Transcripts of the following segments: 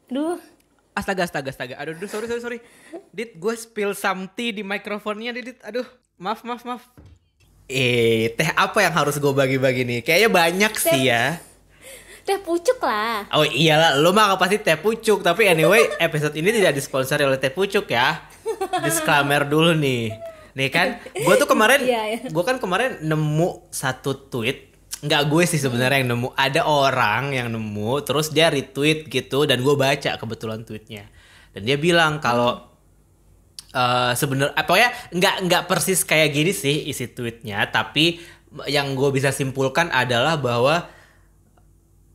Duh. Astaga. Aduh, sorry. Dit, gue spill some tea di mikrofonnya, Dit. Aduh, maaf. Teh apa yang harus gue bagi-bagi nih? Kayaknya banyak sih ya. Teh pucuk lah. Oh iyalah, lo mah pasti teh pucuk. Tapi anyway, episode ini tidak disponsori oleh teh pucuk ya. Disclaimer dulu nih. Nih kan, gue tuh kemarin, gue kan kemarin nemu satu tweet. Nggak gue sih sebenarnya yang nemu, ada orang yang nemu, terus dia retweet gitu, dan gue baca kebetulan tweetnya. Dan dia bilang kalau sebenarnya, apa ya, nggak persis kayak gini sih isi tweetnya, tapi yang gue bisa simpulkan adalah bahwa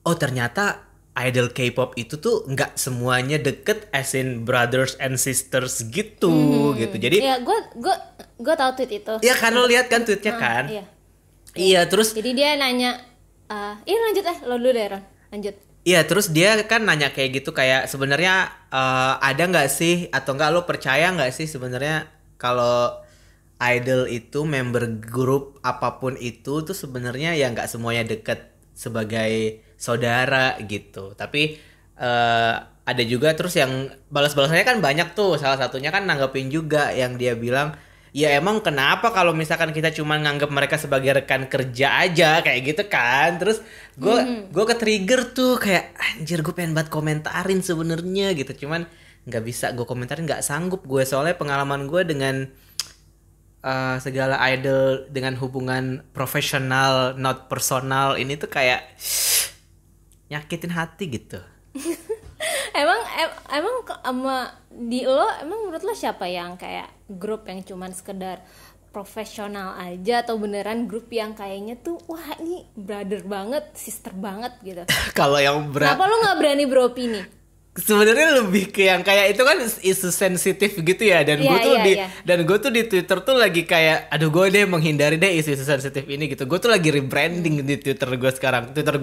oh ternyata idol K-pop itu tuh nggak semuanya deket as in brothers and sisters gitu. Jadi ya gue tahu tweet itu. Ya kan lo lihat kan tweetnya kan. Iya terus. Jadi dia nanya, lanjut lo dulu deh Ron, lanjut. Iya terus dia kan nanya kayak gitu, kayak sebenarnya ada nggak sih atau nggak, lo percaya nggak sih sebenarnya kalau idol itu member grup apapun itu tuh sebenarnya ya nggak semuanya deket sebagai saudara gitu. Tapi ada juga terus yang balas-balasannya kan banyak tuh. Salah satunya kan nanggepin juga yang dia bilang, ya emang kenapa kalau misalkan kita cuma nganggap mereka sebagai rekan kerja aja kayak gitu kan. Terus gue ke-trigger tuh, kayak anjir gue pengen banget komentarin sebenarnya gitu. Cuman nggak bisa gue komentarin, nggak sanggup gue, soalnya pengalaman gue dengan segala idol dengan hubungan profesional not personal ini tuh kayak nyakitin hati gitu. Emang di lo emang menurut lo siapa yang kayak grup yang cuman sekedar profesional aja, atau beneran grup yang kayaknya tuh wah ini brother banget, sister banget gitu? Kalau yang kenapa lo nggak berani beropini? Sebenarnya lebih ke yang kayak itu kan isu sensitif gitu ya, dan gue tuh di Twitter tuh lagi kayak aduh gue deh menghindari deh isu sensitif ini gitu. Gue tuh lagi rebranding di Twitter gue sekarang. Twitter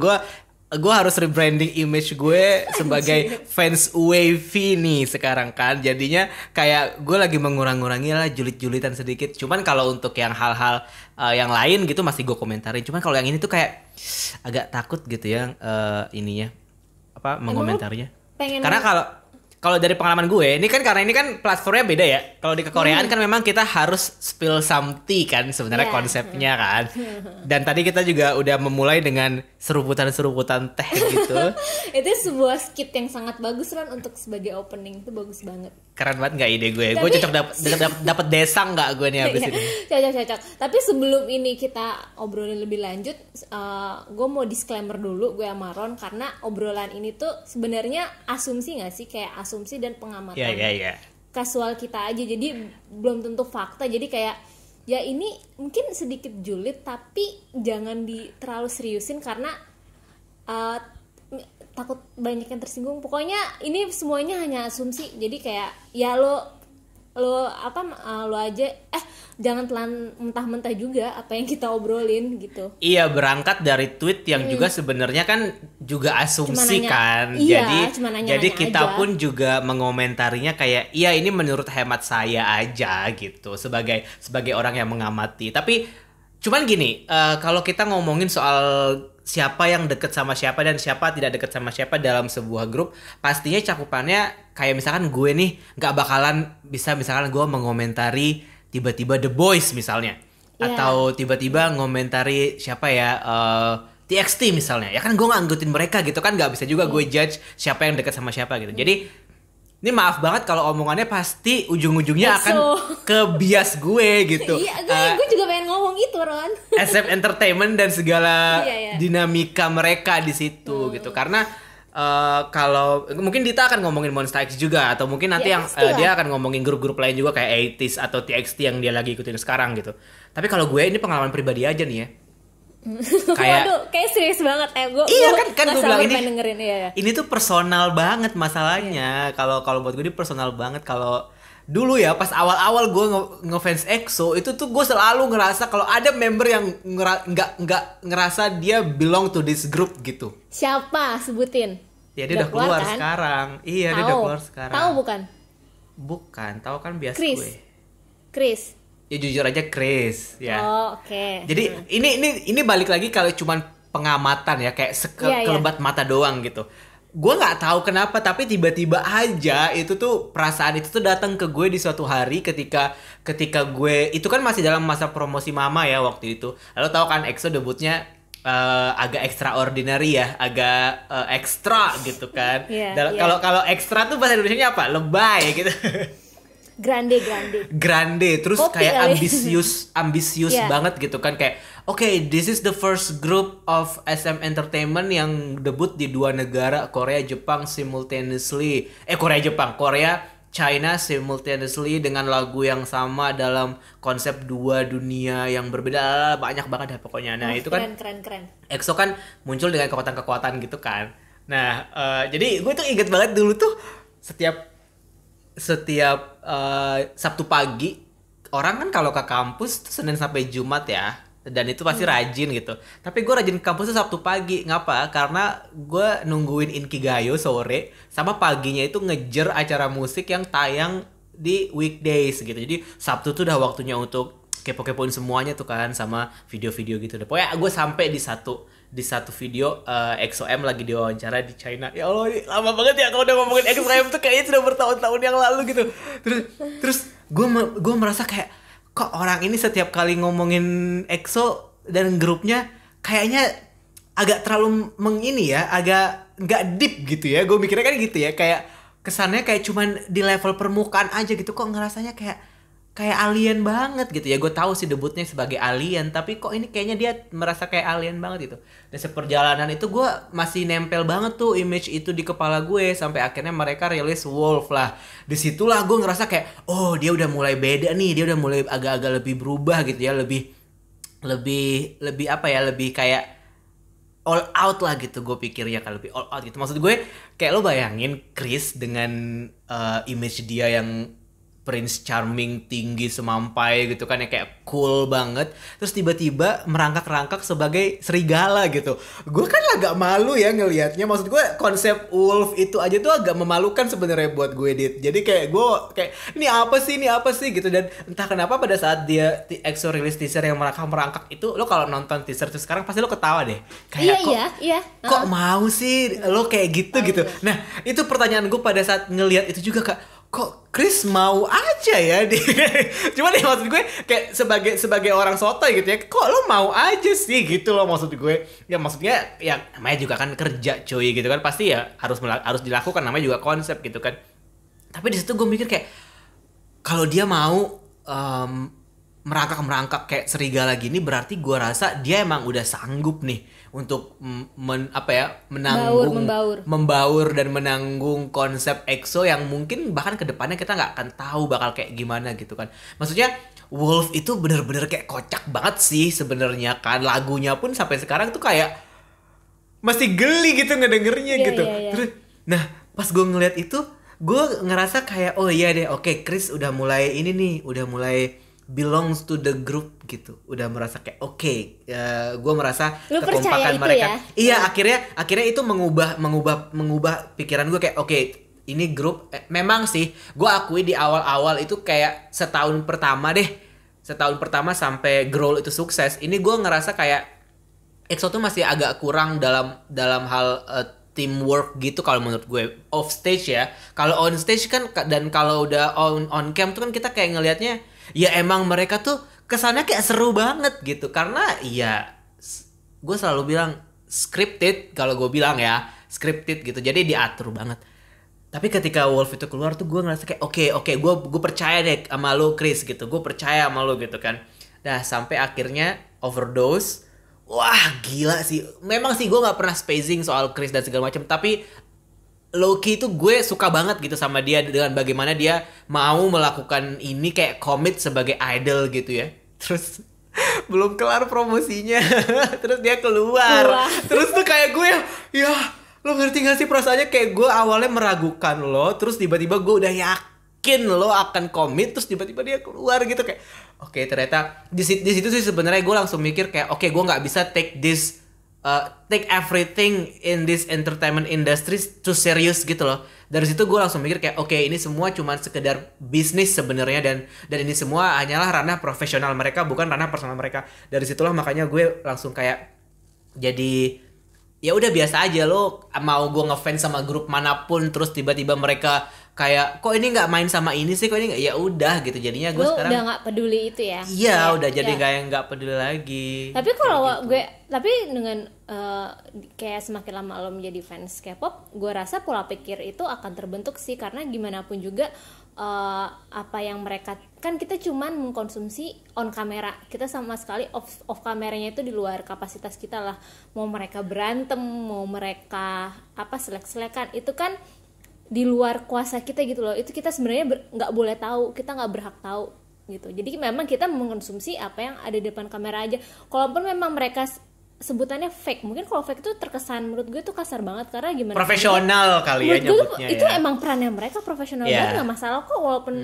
gue harus rebranding image gue sebagai fans wavy nih sekarang kan. Jadinya kayak gue lagi mengurangi lah julit-julitan sedikit. Cuman kalau untuk yang hal-hal yang lain gitu masih gue komentarin. Cuman kalau yang ini tuh kayak agak takut gitu ya ininya apa mengomentarinya. Karena kalau dari pengalaman gue, ini kan karena ini kan platformnya beda ya. Kalau di Koreaan kan memang kita harus spill some tea kan sebenarnya konsepnya kan. Dan tadi kita juga udah memulai dengan seruputan teh gitu. Itu sebuah skit yang sangat bagus kan untuk sebagai opening, itu bagus banget. Keren banget nggak ide gue? Gue cocok dapat desang nggak gue nih abis ini? Cocok. Tapi sebelum ini kita obrolin lebih lanjut, gue mau disclaimer dulu gue sama Ron, karena obrolan ini tuh sebenarnya asumsi nggak sih, kayak asumsi dan pengamatan kasual kita aja, jadi belum tentu fakta. Jadi kayak ya ini mungkin sedikit julid, tapi jangan terlalu seriusin karena takut banyak yang tersinggung. Pokoknya ini semuanya hanya asumsi. Jadi kayak ya lo aja jangan telan mentah-mentah juga apa yang kita obrolin gitu. Iya, berangkat dari tweet yang juga sebenarnya kan juga asumsi kan. Jadi kita aja pun juga mengomentarinya kayak iya ini menurut hemat saya aja gitu sebagai orang yang mengamati. Tapi cuman gini, kalau kita ngomongin soal siapa yang deket sama siapa dan siapa tidak deket sama siapa dalam sebuah grup, pastinya cakupannya kayak misalkan gue nih nggak bakalan bisa misalkan gue mengomentari tiba-tiba The Boys misalnya, atau tiba-tiba ngomentari siapa ya TXT misalnya, ya kan gue nganggutin mereka gitu kan, nggak bisa juga gue judge siapa yang deket sama siapa gitu. Jadi ini maaf banget kalau omongannya pasti ujung-ujungnya akan ke bias gue gitu. Iya, gue juga pengen ngomong itu, Ron. SF Entertainment dan segala dinamika mereka di situ gitu. Karena kalau mungkin Dita akan ngomongin Monsta X juga, atau mungkin nanti dia akan ngomongin grup-grup lain juga kayak 80s atau TXT yang dia lagi ikutin sekarang gitu. Tapi kalau gue ini pengalaman pribadi aja nih ya. Waduh, kayak serius banget gue. Iya kan gue bilang ini tuh personal banget masalahnya. Kalau buat gue ini personal banget. Kalau dulu ya pas awal-awal gue ngefans EXO itu tuh gue selalu ngerasa kalau ada member yang nggak ngerasa dia belong to this group gitu. Siapa? Sebutin. Ya dia udah keluar kan? Sekarang. Iya, dia udah keluar sekarang. Tahu bukan? Bukan, tahu kan biasa gue. Chris. Ya jujur aja Chris ya. Oh, oke. Jadi ini balik lagi kalau cuman pengamatan ya, kayak sekelebat mata doang gitu. gue nggak tahu kenapa tapi tiba-tiba aja itu tuh perasaan itu tuh datang ke gue di suatu hari ketika gue itu kan masih dalam masa promosi Mama ya waktu itu. Lalu tahu kan EXO debutnya agak extraordinary ya, agak ekstra gitu kan. Kalau ekstra tuh bahasa Indonesianya apa? Lebay gitu. Grande terus Kopi kayak kali. ambisius Yeah. banget gitu kan, kayak this is the first group of SM Entertainment yang debut di 2 negara, Korea Jepang simultaneously. Korea China simultaneously dengan lagu yang sama dalam konsep 2 dunia yang berbeda, banyak banget ya pokoknya. Nah, itu kan keren. EXO kan muncul dengan kekuatan-kekuatan gitu kan. Nah, jadi gue tuh inget banget dulu tuh setiap Sabtu pagi orang kan kalau ke kampus tuh Senin sampai Jumat ya, dan itu pasti rajin gitu. Tapi gue rajin ke kampus tuh Sabtu pagi. Ngapa? Karena gue nungguin Inkigayo sore, sama paginya itu ngejer acara musik yang tayang di weekdays gitu. Jadi Sabtu tuh udah waktunya untuk kepo-kepoin semuanya tuh kan, sama video-video gitu. Pokoknya gue sampai di satu video EXO-M lagi diwawancara di China. Ya Allah, ini lama banget ya kalau udah ngomongin EXO-M tuh kayaknya sudah bertahun-tahun yang lalu gitu. Terus gue merasa kayak kok orang ini setiap kali ngomongin EXO dan grupnya kayaknya agak terlalu agak nggak deep gitu ya. Gue mikirnya kan gitu ya, kayak kesannya kayak cuman di level permukaan aja gitu. Kok ngerasanya kayak alien banget gitu ya. Gue tahu sih debutnya sebagai alien, tapi kok ini kayaknya dia merasa kayak alien banget gitu. Dan seperjalanan itu gue masih nempel banget tuh image itu di kepala gue, sampai akhirnya mereka rilis Wolf lah. Disitulah gue ngerasa kayak dia udah mulai beda nih, dia udah mulai agak-agak lebih berubah gitu ya, lebih apa ya, lebih kayak all out lah gitu. Gue pikirnya kan lebih all out gitu. Maksud gue kayak lo bayangin Chris dengan image dia yang Prince Charming, tinggi semampai gitu kan, ya kayak cool banget, terus tiba-tiba merangkak-rangkak sebagai serigala gitu. Gue kan agak malu ya ngelihatnya. Maksud gue konsep wolf itu aja tuh agak memalukan sebenarnya buat gue, Dit. Jadi kayak gue ini apa sih gitu. Dan entah kenapa pada saat dia EXO rilis teaser yang merangkak-merangkak itu, lo kalau nonton teaser tuh sekarang pasti lo ketawa deh. Kayak Iya. Kok mau sih lo kayak gitu. Nah, itu pertanyaan gue pada saat ngelihat itu juga, Kak. Kok Chris mau aja ya dia. Cuman ya maksud gue kayak sebagai orang sotoy gitu ya, kok lo mau aja sih gitu loh maksud gue. Ya maksudnya ya namanya juga kan kerja cuy gitu kan, pasti ya harus dilakukan, namanya juga konsep gitu kan. Tapi di situ gue mikir kayak kalau dia mau merangkak kayak serigala gini, berarti gue rasa dia emang udah sanggup nih untuk membaur dan menanggung konsep EXO yang mungkin bahkan kedepannya kita nggak akan tahu bakal kayak gimana gitu kan. Maksudnya Wolf itu bener-bener kayak kocak banget sih sebenarnya kan, lagunya pun sampai sekarang tuh kayak masih geli gitu ngedengernya gitu. Terus, nah pas gue ngeliat itu gue ngerasa kayak Chris udah mulai ini nih, udah mulai belongs to the group gitu, udah merasa kayak gue merasa lu kekompakan mereka ya? Iya, akhirnya itu mengubah pikiran gue kayak ini grup memang sih gue akui di awal itu kayak setahun pertama sampai Growl itu sukses, ini gue ngerasa kayak EXO tuh masih agak kurang dalam hal teamwork gitu kalau menurut gue. Off stage ya, kalau on stage kan, dan kalau udah on cam tuh kan kita kayak ngelihatnya ya emang mereka tuh kesannya kayak seru banget gitu. Karena ya gue selalu bilang scripted, kalau gue bilang ya scripted gitu, jadi diatur banget. Tapi ketika Wolf itu keluar tuh gue ngerasa kayak gue percaya deh sama lo Chris gitu, gue percaya sama lo gitu kan. Nah sampai akhirnya Overdose, wah gila sih. Memang sih gue nggak pernah spacing soal Chris dan segala macam, tapi low-key itu gue suka banget gitu sama dia, dengan bagaimana dia mau melakukan ini kayak komit sebagai idol gitu ya. Terus belum kelar promosinya terus dia keluar. Terus tuh kayak gue ya lo ngerti gak sih perasaannya, kayak gue awalnya meragukan lo, terus tiba-tiba gue udah yakin lo akan komit, terus tiba-tiba dia keluar gitu kayak ternyata di situ sih sebenarnya gue langsung mikir kayak gue nggak bisa take everything in this entertainment industry too serious gitu loh. Dari situ gue langsung mikir kayak ini semua cuma sekedar bisnis sebenarnya, dan ini semua hanyalah ranah profesional mereka, bukan ranah personal mereka. Dari situlah makanya gue langsung kayak jadi ya udah biasa aja lo mau gue ngefans sama grup manapun terus tiba-tiba mereka kayak kok ini nggak main sama ini sih, kok ini nggak, ya udah gitu jadinya gue Lu sekarang udah nggak peduli itu ya? iya Kayak, udah jadi ya. nggak peduli lagi. Tapi kalau Kayak gitu. tapi dengan kayak semakin lama lo menjadi fans K-pop, gue rasa pola pikir itu akan terbentuk sih, karena gimana pun juga apa yang mereka, kan kita cuman mengkonsumsi on kamera, kita sama sekali off kameranya itu di luar kapasitas kita lah. Mau mereka berantem, mau mereka apa selek-selekan, itu kan di luar kuasa kita gitu loh. Itu kita sebenarnya nggak boleh tahu, kita nggak berhak tahu gitu. Jadi memang kita mengkonsumsi apa yang ada di depan kamera aja. Kalaupun memang mereka sebutannya fake, mungkin kalau fake itu terkesan menurut gue itu kasar banget, karena gimana Profesional kali ya menurut gue nyebutnya itu ya. emang perannya mereka profesional Iya. banget, nggak masalah kok. Walaupun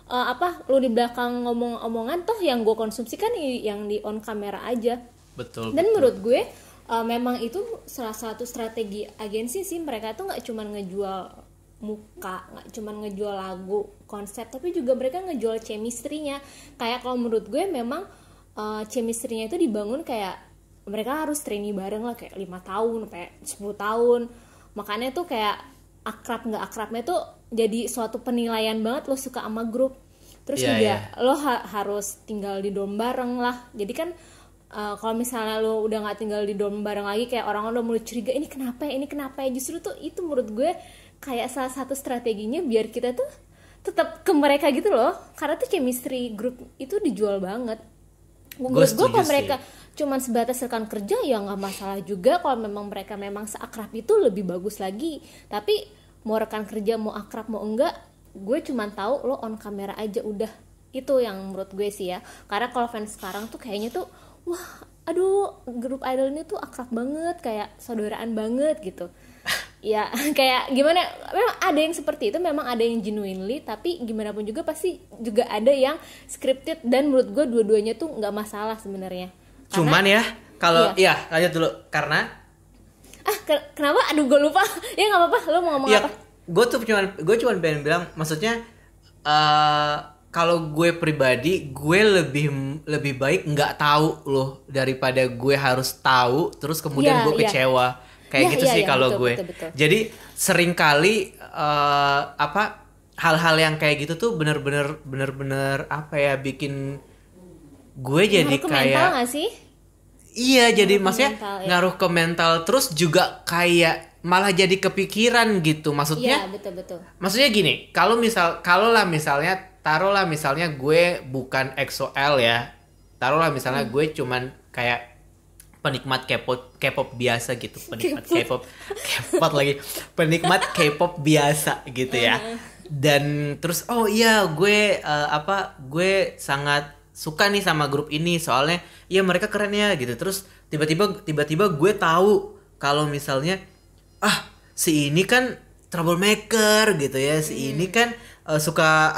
apa lu di belakang ngomong omongan, toh yang gue konsumsi kan yang di on kamera aja. Betul. Dan menurut gue memang itu salah satu strategi agensi sih. Mereka tuh nggak cuma ngejual muka, nggak cuma ngejual lagu, konsep, tapi juga mereka ngejual chemistry-nya. Kayak kalau menurut gue memang chemistry-nya itu dibangun kayak mereka harus trainee bareng lah, kayak 5 tahun sampai 10 tahun. Makanya tuh kayak akrab nggak akrabnya tuh jadi suatu penilaian banget lo suka sama grup. Terus Iya, juga iya. lo harus tinggal di dorm bareng lah. Jadi kan kalau misalnya lo udah nggak tinggal di dorm bareng lagi, kayak orang udah mulai curiga, ini kenapa ya. Justru tuh itu menurut gue kayak salah satu strateginya biar kita tuh tetap ke mereka gitu loh, karena tuh chemistry grup itu dijual banget. Menurut gue setuju kalau sih. mereka cuman sebatas rekan kerja ya nggak masalah juga. Kalau memang mereka memang seakrab itu lebih bagus lagi. Tapi mau rekan kerja, mau akrab mau enggak, gue cuman tahu lo on kamera aja udah. Itu yang menurut gue sih ya. Karena kalau fans sekarang tuh kayaknya tuh wah, aduh, grup idol ini tuh akrab banget, kayak saudaraan banget gitu. Ya kayak gimana, memang ada yang seperti itu, memang ada yang genuinely, tapi gimana pun juga pasti juga ada yang scripted. Dan menurut gue dua-duanya tuh nggak masalah sebenarnya. Cuman ya kalau Iya. lanjut dulu karena Kenapa? Aduh gue lupa. Ya nggak apa-apa, lo mau ngomong ya apa? gue cuman pengen bilang, maksudnya kalau gue pribadi gue lebih baik nggak tahu loh daripada gue harus tahu terus kemudian Iya, gue iya. kecewa kayak Iya, gitu iya, sih iya, kalau betul, gue. betul. Jadi seringkali hal-hal yang kayak gitu tuh bener-bener apa ya, bikin gue jadi Ngaruh ke mental kayak nggak sih? iya, jadi Ngaruh ke maksudnya mental, ya. ngaruh ke mental, terus juga kayak malah jadi kepikiran gitu. Maksudnya Iya betul. maksudnya gini, misalnya taruhlah misalnya gue bukan EXO-L ya. Taruhlah misalnya gue cuman kayak penikmat K-pop biasa gitu, penikmat K-pop lagi. Penikmat K-pop biasa gitu ya. Dan terus oh iya gue gue sangat suka nih sama grup ini soalnya ya mereka keren ya gitu. Terus tiba-tiba gue tahu kalau misalnya si ini kan troublemaker gitu ya, si ini kan suka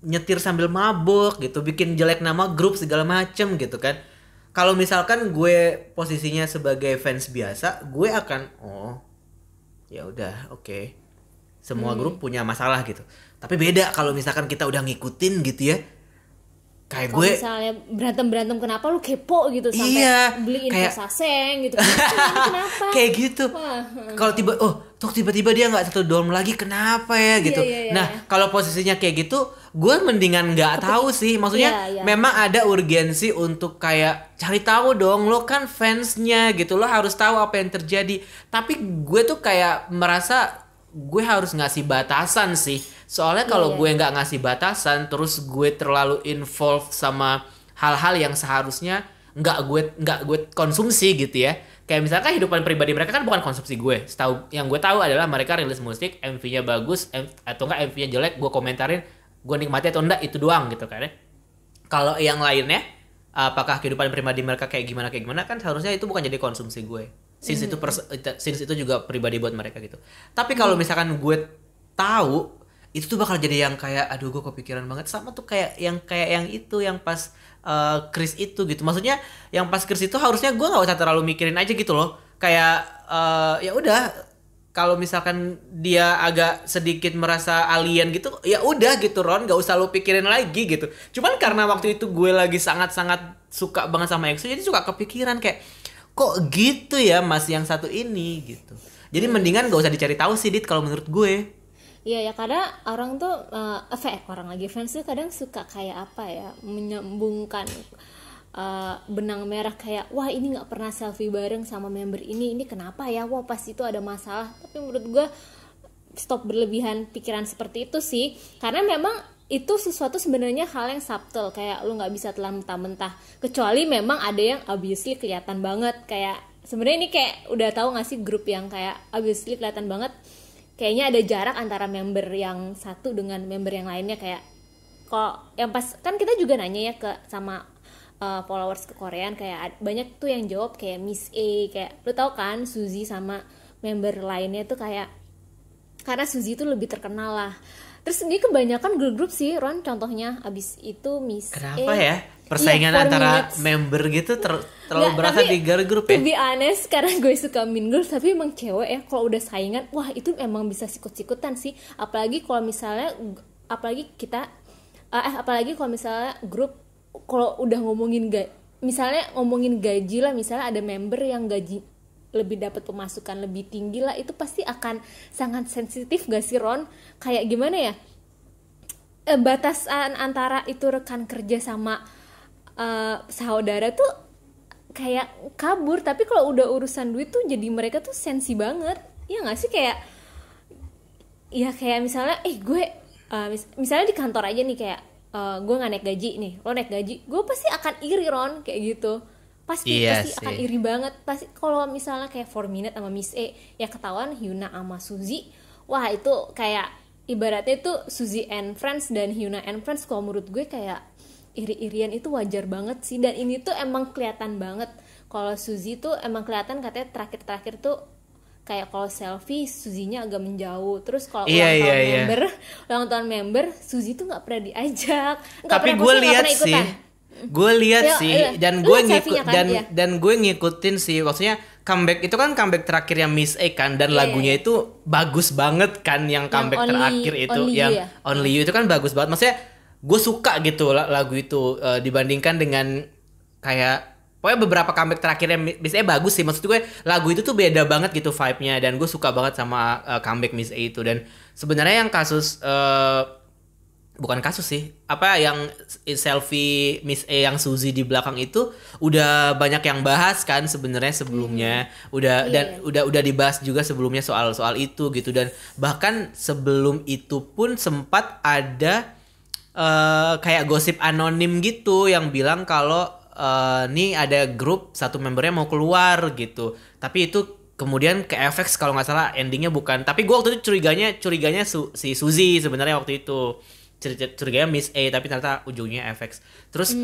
nyetir sambil mabuk gitu, bikin jelek nama grup segala macem gitu kan. Kalau misalkan gue posisinya sebagai fans biasa, gue akan ya udah oke. Semua grup punya masalah gitu. Tapi beda kalau misalkan kita udah ngikutin gitu ya. Kayak Kalau gue misalnya berantem kenapa lu kepo gitu sampai Iya, beliin kayak- saseng gitu. Kenapa? kayak gitu. Wah. Kalau tiba-tiba dia nggak satu dorm lagi, kenapa ya gitu. Iya, Nah, iya. kalau posisinya kayak gitu, gue mendingan nggak tahu sih. Maksudnya Iya. memang ada urgensi untuk kayak cari tahu dong. Lo kan fansnya gitu, lo harus tahu apa yang terjadi. Tapi gue tuh kayak merasa gue harus ngasih batasan sih. Soalnya kalau Iya. gue nggak ngasih batasan, terus gue terlalu involved sama hal-hal yang seharusnya nggak gue konsumsi gitu ya. Kayak misalkan kehidupan pribadi mereka kan bukan konsumsi gue. Yang gue tahu adalah mereka rilis musik, MV-nya bagus atau enggak MV-nya jelek, gue komentarin, gue nikmati atau enggak, itu doang gitu kan ya. Kalau yang lainnya, apakah kehidupan pribadi mereka kayak gimana kan seharusnya itu bukan jadi konsumsi gue. Since itu juga pribadi buat mereka gitu. Tapi kalau misalkan gue tahu, itu tuh bakal jadi yang kayak aduh gue kepikiran banget sama tuh kayak yang itu yang pas Chris itu gitu. Maksudnya yang pas Chris itu harusnya gue nggak usah terlalu mikirin aja gitu loh. Kayak ya udah, kalau misalkan dia agak sedikit merasa alien gitu, ya udah gitu Ron, nggak usah lu pikirin lagi gitu. Cuman karena waktu itu gue lagi sangat-sangat suka banget sama EXO, jadi suka kepikiran kayak kok gitu ya mas yang satu ini gitu. Jadi mendingan gak usah dicari tahu sih Dit kalau menurut gue. Iya ya, kadang orang tuh orang lagi fans tuh kadang suka kayak apa ya, menyambungkan benang merah kayak wah ini nggak pernah selfie bareng sama member ini kenapa ya, wah pasti itu ada masalah. Tapi menurut gue stop berlebihan pikiran seperti itu sih, karena memang itu sesuatu sebenarnya hal yang subtle, kayak lu nggak bisa telan mentah-mentah, kecuali memang ada yang obviously kelihatan banget. Kayak sebenarnya ini kayak udah tahu nggak sih grup yang kayak obviously kelihatan banget, kayaknya ada jarak antara member yang satu dengan member yang lainnya. Kayak kok yang pas kan kita juga nanya ya ke sama followers ke Korean, kayak banyak tuh yang jawab kayak Miss A, kayak lu tau kan Suzy sama member lainnya tuh kayak karena Suzy tuh lebih terkenal lah. Terus ini kebanyakan grup-grup sih Ron, contohnya abis itu Miss Kenapa ya persaingan antara member gitu terlalu berasa di girl group ya? To be honest, karena gue suka Mean Girls, tapi emang cewek ya kalau udah saingan, wah itu emang bisa sikut-sikutan sih. Apalagi kalau misalnya, apalagi kalau misalnya grup, kalau udah ngomongin misalnya ngomongin gaji lah, misalnya ada member yang gaji lebih dapat pemasukan lebih tinggi lah, itu pasti akan sangat sensitif gak sih Ron? Kayak gimana ya, batasan antara itu rekan kerja sama saudara tuh kayak kabur. Tapi kalau udah urusan duit tuh jadi mereka tuh sensi banget, ya gak sih? Kayak ya kayak misalnya gue misalnya di kantor aja nih, kayak gue gak naik gaji nih, lo naik gaji, gue pasti akan iri Ron, kayak gitu. Pasti akan iri banget. Pasti kalau misalnya kayak 4 Minute sama Miss A ya ketahuan Hyuna sama Suzy, wah itu kayak ibaratnya itu Suzy and Friends dan Hyuna and Friends. Kalau menurut gue kayak iri-irian itu wajar banget sih, dan ini tuh emang kelihatan banget. Kalau Suzy tuh emang kelihatan katanya terakhir-terakhir tuh kayak kalau selfie Suzy-nya agak menjauh. Terus kalau ulang tahun member Suzy tuh nggak pernah diajak. Tapi gue lihat sih, dan gue ngikutin sih, maksudnya comeback itu kan comeback terakhirnya Miss A kan, dan lagunya itu bagus banget kan, yang comeback terakhir itu yang Only You itu kan bagus banget. Maksudnya gue suka gitu lagu itu dibandingkan dengan kayak pokoknya beberapa comeback terakhirnya Miss A bagus sih. Maksud gue lagu itu tuh beda banget gitu vibe-nya, dan gue suka banget sama comeback Miss A itu. Dan sebenarnya yang kasus bukan kasus sih, apa yang selfie Miss A yang Suzy di belakang itu udah banyak yang bahas kan sebenarnya sebelumnya. Udah dibahas juga sebelumnya soal itu gitu. Dan bahkan sebelum itu pun sempat ada kayak gosip anonim gitu yang bilang kalau nih ada grup satu membernya mau keluar gitu. Tapi itu kemudian ke FX kalau nggak salah, endingnya bukan. Tapi gue waktu itu curiganya si Suzy sebenarnya waktu itu. Curiganya Miss A, tapi ternyata ujungnya FX. Terus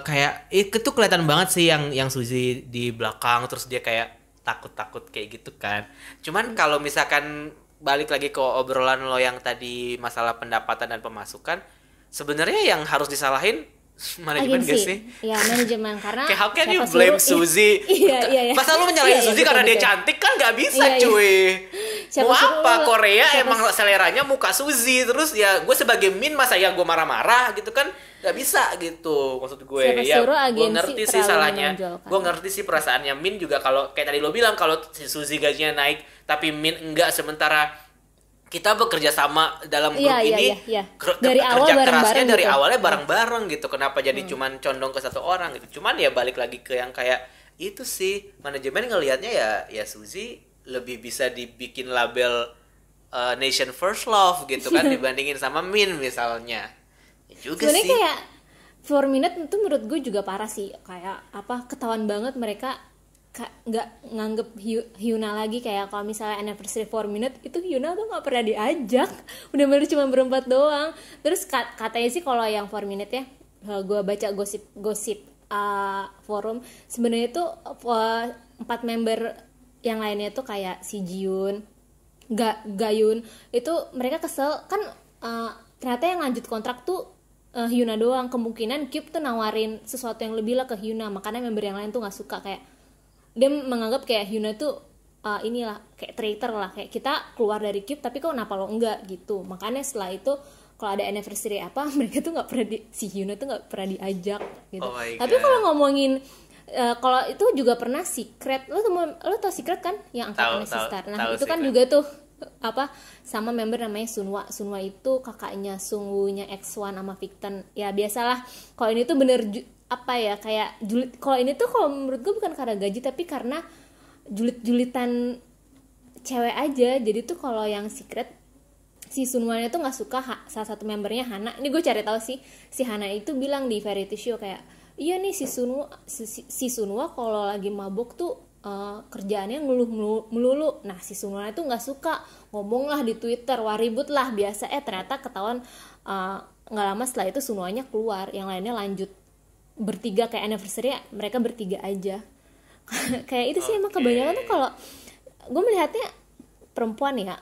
kayak itu kelihatan banget sih yang Suzy di belakang, terus dia kayak takut kayak gitu kan. Cuman kalau misalkan balik lagi ke obrolan lo yang tadi masalah pendapatan dan pemasukan, sebenarnya yang harus disalahin manajemen gak sih? Ya manajemen, karena kayak how can you blame Suzy? Iya. Masa lu menyalahin Suzy karena dia cantik, kan gak bisa cuy. Mau apa, Korea emang seleranya muka Suzy. Terus ya gue sebagai Min, masa ya gue marah-marah gitu kan, gak bisa gitu. Maksud gue ya gue ngerti sih salahnya, gue ngerti sih perasaannya Min juga. Kalau kayak tadi lo bilang, kalau si Suzy gajinya naik tapi Min enggak, sementara kita bekerja sama dalam grup ini. Dari awal kerasnya dari gitu. awalnya bareng-bareng gitu. Kenapa jadi cuman condong ke satu orang gitu? Cuman ya balik lagi ke yang kayak itu sih, manajemen ngelihatnya ya Suzy lebih bisa dibikin label Nation First Love gitu kan dibandingin sama Min misalnya. Ya juga sebenarnya sih. Kayak 4 Minute itu menurut gue juga parah sih. Kayak ketahuan banget mereka nggak nganggep Hyuna lagi. Kayak kalau misalnya anniversary 4 Minute itu Hyuna tuh nggak pernah diajak, udah cuma berempat doang. Terus katanya sih kalau yang 4 Minute ya, gue baca gosip forum, sebenarnya itu 4 member yang lainnya tuh kayak si Jiun, Gayun itu mereka kesel kan, ternyata yang lanjut kontrak tuh Hyuna doang. Kemungkinan Cube tuh nawarin sesuatu yang lebih lah ke Hyuna, makanya member yang lain tuh nggak suka. Kayak dia menganggap kayak Hyuna tuh inilah kayak traitor lah, kayak kita keluar dari Cube tapi kok kenapa lo enggak gitu. Makanya setelah itu kalau ada anniversary mereka tuh nggak pernah si Hyuna tuh nggak pernah diajak gitu. Tapi kalau ngomongin Kalau itu juga pernah Secret, lo tau Secret kan yang angkatannya Sistar. Nah itu kan Secret. juga tuh apa sama member namanya Sunwa itu kakaknya Sungwoo-nya X1 sama Victon. Ya biasalah. Kalau ini tuh bener apa ya kayak julid. Kalau ini tuh kalau menurut gue bukan karena gaji tapi karena julit-julitan cewek aja. Jadi tuh kalau yang Secret si Sunwanya tuh nggak suka salah satu membernya Hana. Ini gue cari tahu sih si Hana itu bilang di variety show kayak iya nih si Sunwa kalau lagi mabuk tuh kerjaannya ngeluh melulu. Nah si Sunwa itu nggak suka, ngomong lah di Twitter, wah ribut lah biasa. Ternyata ketahuan nggak lama setelah itu Sunwanya keluar, yang lainnya lanjut bertiga kayak anniversary mereka bertiga aja. Kayak itu sih emang kebanyakan tuh kalau gue melihatnya perempuan ya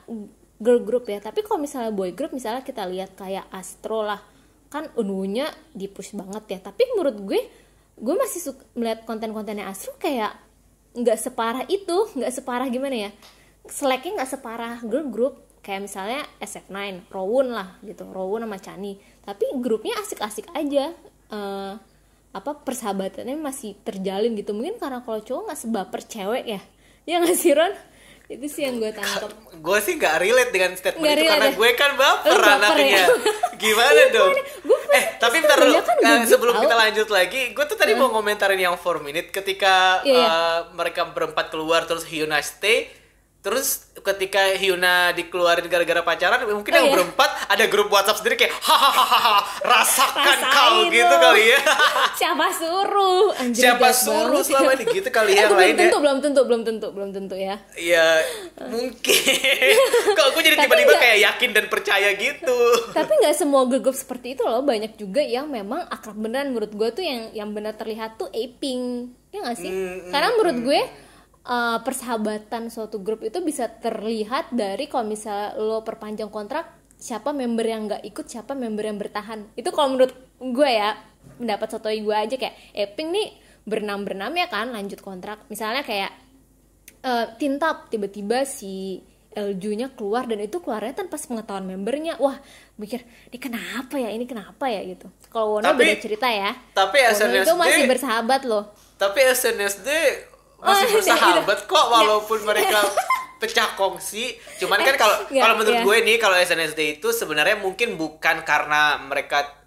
girl group ya. Tapi kalau misalnya boy group misalnya kita lihat kayak Astro lah kan ungunya di push banget ya. Tapi menurut gue masih suka melihat konten-kontennya Astro kayak nggak separah itu, nggak separah gimana ya, slacknya nggak separah girl group kayak misalnya SF9, Rowon lah gitu, Rowon sama Chani. Tapi grupnya asik-asik aja, persahabatannya masih terjalin gitu. Mungkin karena kalau cowok nggak sebaper cewek ya nggak sih Ron? Itu sih yang gue tangkap. Gue sih nggak relate dengan statement gak itu karena ya? gue kan baper anaknya. Ya? Gimana dong? Tapi bentar dulu, sebelum kita lanjut lagi, gue tuh tadi mau ngomentarin yang 4 minute ketika mereka berempat keluar terus Hyuna stay. Terus ketika Hyuna dikeluarin gara-gara pacaran, mungkin yang berempat ada grup WhatsApp sendiri kayak hahaha rasakan kau gitu kali ya. Siapa suruh? Anjir, siapa suruh selama ini gitu kali ya. Belum tentu ya. Iya mungkin. Kok gue jadi tiba-tiba kayak yakin dan percaya gitu. Tapi nggak semua girl group seperti itu loh. Banyak juga yang memang akrab beneran. Menurut gue tuh yang benar terlihat tuh aping. Ya nggak sih? Karena menurut gue persahabatan suatu grup itu bisa terlihat dari kalau misalnya lo perpanjang kontrak, siapa member yang nggak ikut, siapa member yang bertahan. Itu kalau menurut gue ya, pendapat sotoi gue aja kayak Eping nih berenam ya kan lanjut kontrak. Misalnya kayak Tintap tiba-tiba si Elju-nya keluar dan itu keluarnya tanpa pengetahuan membernya. Wah, mikir ini kenapa ya gitu. Kalau Wono beda cerita ya. Tapi Wono itu masih bersahabat loh. Tapi SNSD masih bersahabat kok walaupun mereka pecah kongsi. Cuman kan kalau menurut gue nih kalau SNSD itu sebenarnya mungkin bukan karena mereka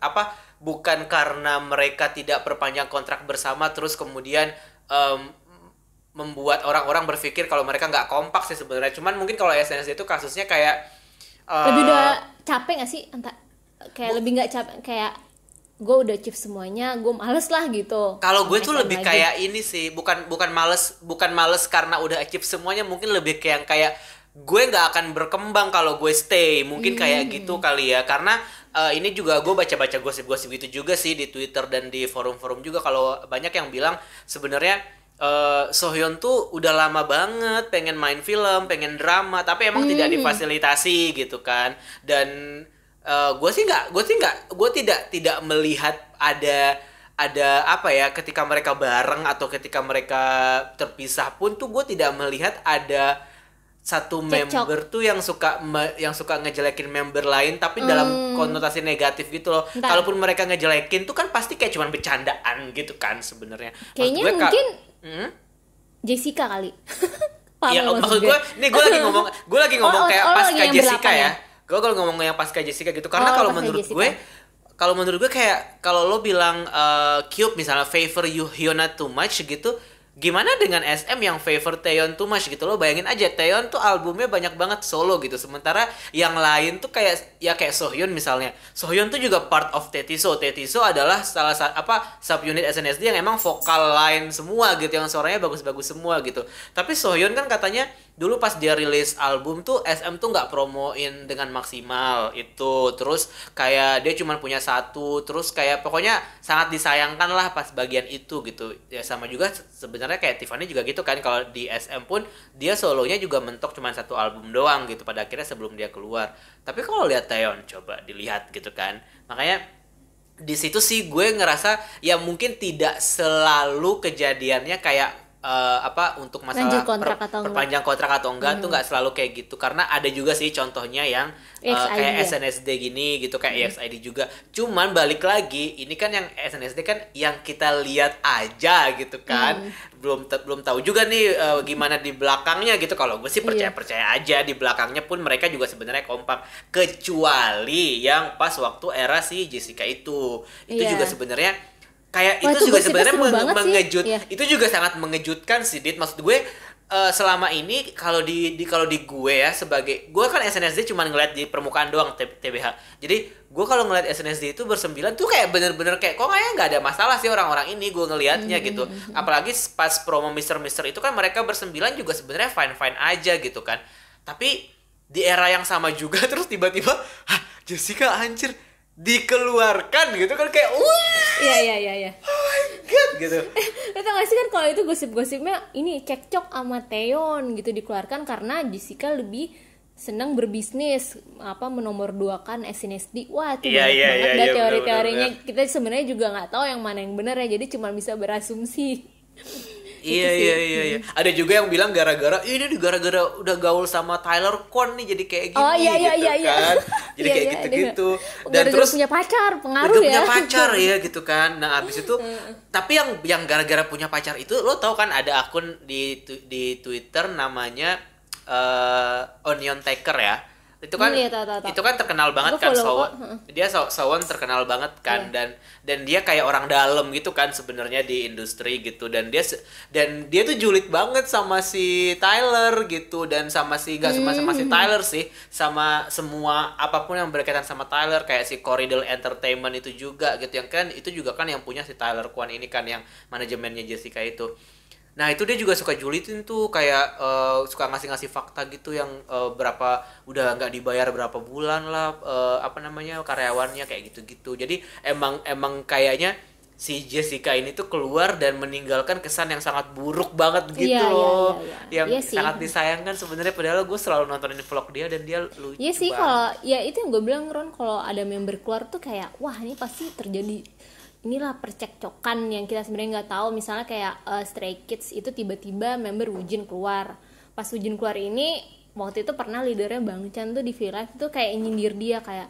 tidak perpanjang kontrak bersama terus kemudian membuat orang-orang berpikir kalau mereka nggak kompak sih sebenarnya. Cuman mungkin kalau SNSD itu kasusnya kayak lebih udah capek nggak sih kayak lebih nggak capek kayak gue udah achieve semuanya, gue males lah gitu. Kalau gue tuh lebih lagi. Kayak ini sih, bukan males karena udah achieve semuanya, mungkin lebih kayak gue nggak akan berkembang kalau gue stay, mungkin kayak gitu kali ya. Karena ini juga gue baca-baca gosip-gosip gitu juga sih di Twitter dan di forum-forum juga kalau banyak yang bilang sebenarnya Sohyun tuh udah lama banget pengen main film, pengen drama, tapi emang tidak difasilitasi gitu kan. Dan gue tidak melihat ada apa ya ketika mereka bareng atau ketika mereka terpisah pun tuh gue tidak melihat ada satu member tuh yang suka ngejelekin member lain tapi dalam konotasi negatif gitu loh. Kalaupun mereka ngejelekin tuh kan pasti kayak cuman bercandaan gitu kan sebenarnya. Kayaknya mungkin Jessica kali. Ya maksud gue, nih gue lagi ngomong kayak pasca Jessica ya. Gue kalau ngomong yang pasca Jessica gitu karena kalau menurut gue kayak kalau lo bilang Cube misalnya favor Hyuna too much gitu, gimana dengan SM yang favor Taeyeon too much gitu? Lo bayangin aja Taeyeon tuh albumnya banyak banget solo gitu, sementara yang lain tuh kayak Sohyun misalnya. Sohyun tuh juga part of Tetiso. Tetiso adalah salah satu subunit SNSD yang emang vokal line semua gitu, yang suaranya bagus-bagus semua gitu. Tapi Sohyun kan katanya dulu pas dia rilis album tuh SM tuh nggak promoin dengan maksimal itu, terus kayak dia cuma punya satu, terus kayak pokoknya sangat disayangkan lah pas bagian itu gitu ya. Sama juga sebenarnya kayak Tiffany juga gitu kan, kalau di SM pun dia solonya juga mentok cuma satu album doang gitu pada akhirnya sebelum dia keluar. Tapi kalau lihat Taeyeon coba dilihat gitu kan, makanya di situ sih gue ngerasa ya mungkin tidak selalu kejadiannya kayak untuk masalah Kontrak perpanjang kontrak atau enggak tuh nggak selalu kayak gitu, karena ada juga sih contohnya yang kayak SNSD gini gitu, kayak EXID juga. Cuman balik lagi, ini kan yang SNSD kan yang kita lihat aja gitu kan, belum tahu juga nih gimana di belakangnya gitu. Kalau gue sih percaya aja di belakangnya pun mereka juga sebenarnya kompak, kecuali yang pas waktu era si Jessica itu juga sebenarnya kayak itu juga sebenarnya itu juga sangat mengejutkan sih, Dit. Maksud gue selama ini kalau di gue ya, sebagai gue kan SNSD cuma ngeliat di permukaan doang TBH. Jadi gue kalau ngeliat SNSD itu bersembilan tuh kayak bener-bener kayak kok kayaknya nggak ada masalah sih orang-orang ini, gue ngelihatnya gitu. Apalagi pas promo Mister itu kan mereka bersembilan juga sebenarnya fine aja gitu kan. Tapi di era yang sama juga terus tiba-tiba Jessica anjir dikeluarkan gitu kan, kayak Iya. Oh my god gitu. Lo tau gak sih kan kalau itu gosip-gosipnya ini cekcok sama Taeyeon gitu, dikeluarkan karena Jessica lebih senang berbisnis, menomorduakan SNSD. Wah itu banyak banget dah teori-teorinya. Kita sebenarnya juga nggak tahu yang mana yang benar ya, jadi cuma bisa berasumsi. Iya. Ada juga yang bilang gara-gara udah gaul sama Tyler Kwon nih jadi kayak gini kan. Jadi kayak gitu-gitu. Dan terus punya pacar, pengaruh ya. Punya pacar ya gitu kan. Nah, abis itu tapi yang gara-gara punya pacar itu, lo tau kan ada akun di Twitter namanya Onion Taker ya. Itu kan tahu. Itu kan terkenal banget kan Sowon terkenal banget kan, dan dia kayak orang dalam gitu kan sebenarnya di industri gitu, dan dia tuh julid banget sama si Tyler gitu, dan sama si sama si Tyler sih, sama semua apapun yang berkaitan sama Tyler, kayak si Corridor Entertainment itu juga gitu, yang kan itu juga kan yang punya si Tyler Kwon ini kan, yang manajemennya Jessica itu. Nah itu dia juga suka julitin tuh, kayak suka ngasih fakta gitu yang berapa udah nggak dibayar berapa bulan lah karyawannya kayak gitu-gitu. Jadi emang kayaknya si Jessica ini tuh keluar dan meninggalkan kesan yang sangat buruk banget gitu loh. Yang sangat disayangkan sebenarnya, padahal gue selalu nontonin vlog dia dan dia lucu. Iya sih, kalau itu yang gue bilang Ron, kalau ada member keluar tuh kayak wah ini pasti terjadi inilah percekcokan yang kita sebenarnya nggak tahu. Misalnya kayak Stray Kids itu tiba-tiba member Woojin keluar. Pas Woojin keluar ini, waktu itu pernah leadernya Bang Chan tuh di V-Live tuh kayak nyindir dia, kayak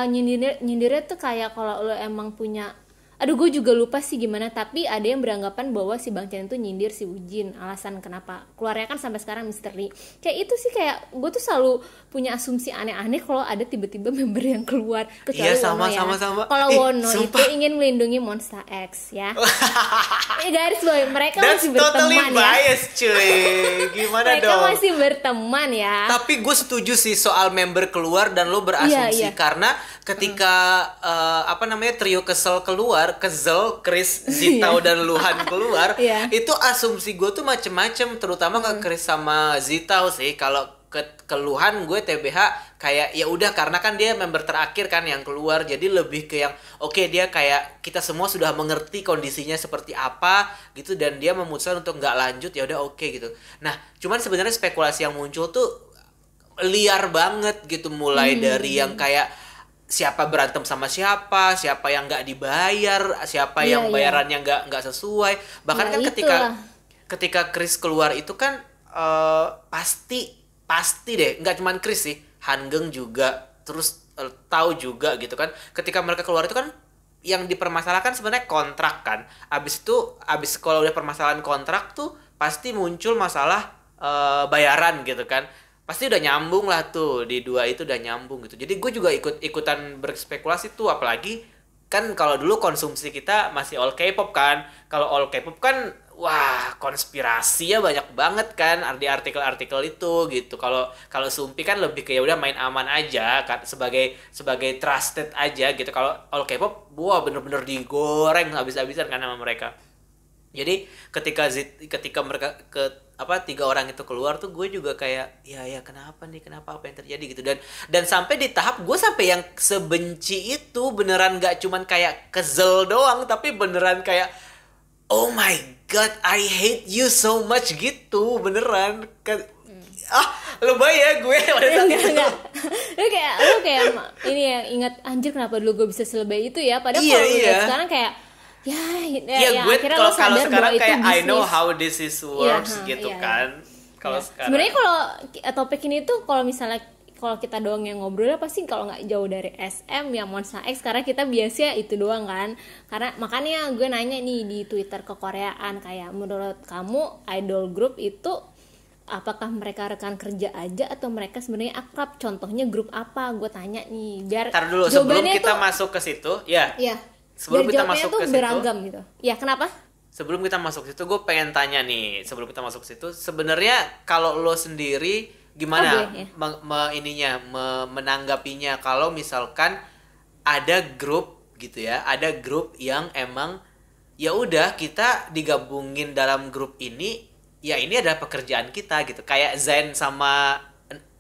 nyindirnya tuh kayak kalau lo emang punya, aduh gue juga lupa sih gimana, tapi ada yang beranggapan bahwa si Bang Chan itu nyindir si Woojin, alasan kenapa keluarnya kan sampai sekarang misteri. Kayak itu sih, kayak gue tuh selalu punya asumsi aneh-aneh kalau ada tiba-tiba member yang keluar, kecuali Wono ya. Kalau Wono itu ingin melindungi Monsta X ya. Garis bawah, mereka masih berteman ya. That's totally biased cuy. Gimana mereka dong? Mereka masih berteman ya. Tapi gue setuju sih soal member keluar dan lo berasumsi karena ketika trio Kesel keluar, Chris, Zitao dan Luhan keluar, itu asumsi gue tuh macem-macem, terutama ke Chris sama Zitao sih. Kalau ke Luhan gue TBH kayak ya udah, karena kan dia member terakhir kan yang keluar, jadi lebih ke yang oke, dia kayak kita semua sudah mengerti kondisinya seperti apa gitu, dan dia memutuskan untuk nggak lanjut, ya udah oke gitu. Nah cuman sebenarnya spekulasi yang muncul tuh liar banget gitu, mulai dari yang kayak siapa berantem sama siapa yang nggak dibayar, siapa yang bayarannya nggak sesuai. Bahkan kan ketika Chris keluar itu kan pasti deh, nggak cuman Chris sih, Hangeng juga, terus tahu juga gitu kan, ketika mereka keluar itu kan yang dipermasalahkan sebenarnya kontrak kan. Abis kalau udah permasalahan kontrak tuh pasti muncul masalah bayaran gitu kan. Pasti udah nyambung lah tuh, di dua itu udah nyambung gitu. Jadi gue juga ikutan berspekulasi tuh, apalagi kan kalau dulu konsumsi kita masih all K-pop kan. Kalau all K-pop kan wah, konspirasi ya banyak banget kan di artikel-artikel itu gitu. Kalau Sumpi kan lebih kayak udah main aman aja kan, sebagai trusted aja gitu. Kalau all K-pop wah bener-bener digoreng habis-habisan kan sama mereka. Jadi ketika mereka tiga orang itu keluar tuh, gue juga kayak ya kenapa apa yang terjadi gitu, dan sampai di tahap gue sampai yang sebenci itu, beneran gak cuman kayak kesel doang, tapi beneran kayak oh my god I hate you so much gitu, beneran lebay ya gue pada saat itu. Lu kayak ini ya, ingat anjir kenapa dulu gue bisa selebay itu ya, padahal kalau sekarang kayak Ya, gue akhirnya kalau lo sadar sekarang bahwa itu kayak I know bisnis. how this is works gitu Iya. kan. Kalau sekarang Sebenarnya kalau topik ini tuh kalau misalnya kalau kita doang yang ngobrol pasti kalau nggak jauh dari SM ya Monsta X, karena kita biasa itu doang kan. Karena makanya gue nanya nih di Twitter ke Koreaan, kayak menurut kamu idol group itu apakah mereka rekan kerja aja atau mereka sebenarnya akrab? Contohnya grup apa? Gue tanya nih biar Ntar dulu sebelum jawabannya kita tuh, masuk ke situ, ya. ya, Sebelum biar kita jawabnya masuk tuh ke situ, beragam gitu. Ya kenapa? sebelum kita masuk ke situ, gue pengen tanya nih. Sebelum kita masuk ke situ, sebenarnya kalau lo sendiri gimana gue, ya. menanggapinya kalau misalkan ada grup gitu ya, ada grup yang emang ya udah kita digabungin dalam grup ini, ya ini adalah pekerjaan kita gitu. Kayak Zayn sama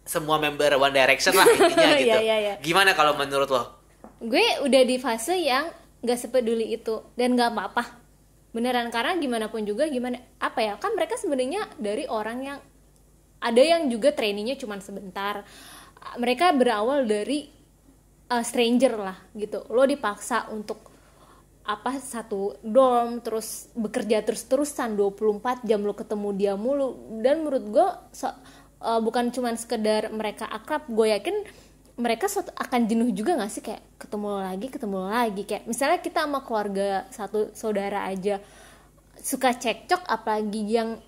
semua member One Direction lah intinya gitu. Iya. Gimana kalau menurut lo? Gue udah di fase yang gak sepeduli itu dan gak apa-apa beneran, karena gimana pun juga gimana apa ya, kan mereka sebenarnya dari orang yang ada yang juga trainingnya cuma sebentar, mereka berawal dari stranger lah gitu, lo dipaksa untuk apa satu dorm terus bekerja terus-terusan 24 jam, lo ketemu dia mulu, dan menurut gue bukan cuma sekedar mereka akrab, gue yakin mereka akan jenuh juga gak sih, kayak ketemu lo lagi, kayak misalnya kita sama keluarga satu saudara aja suka cekcok, apalagi yang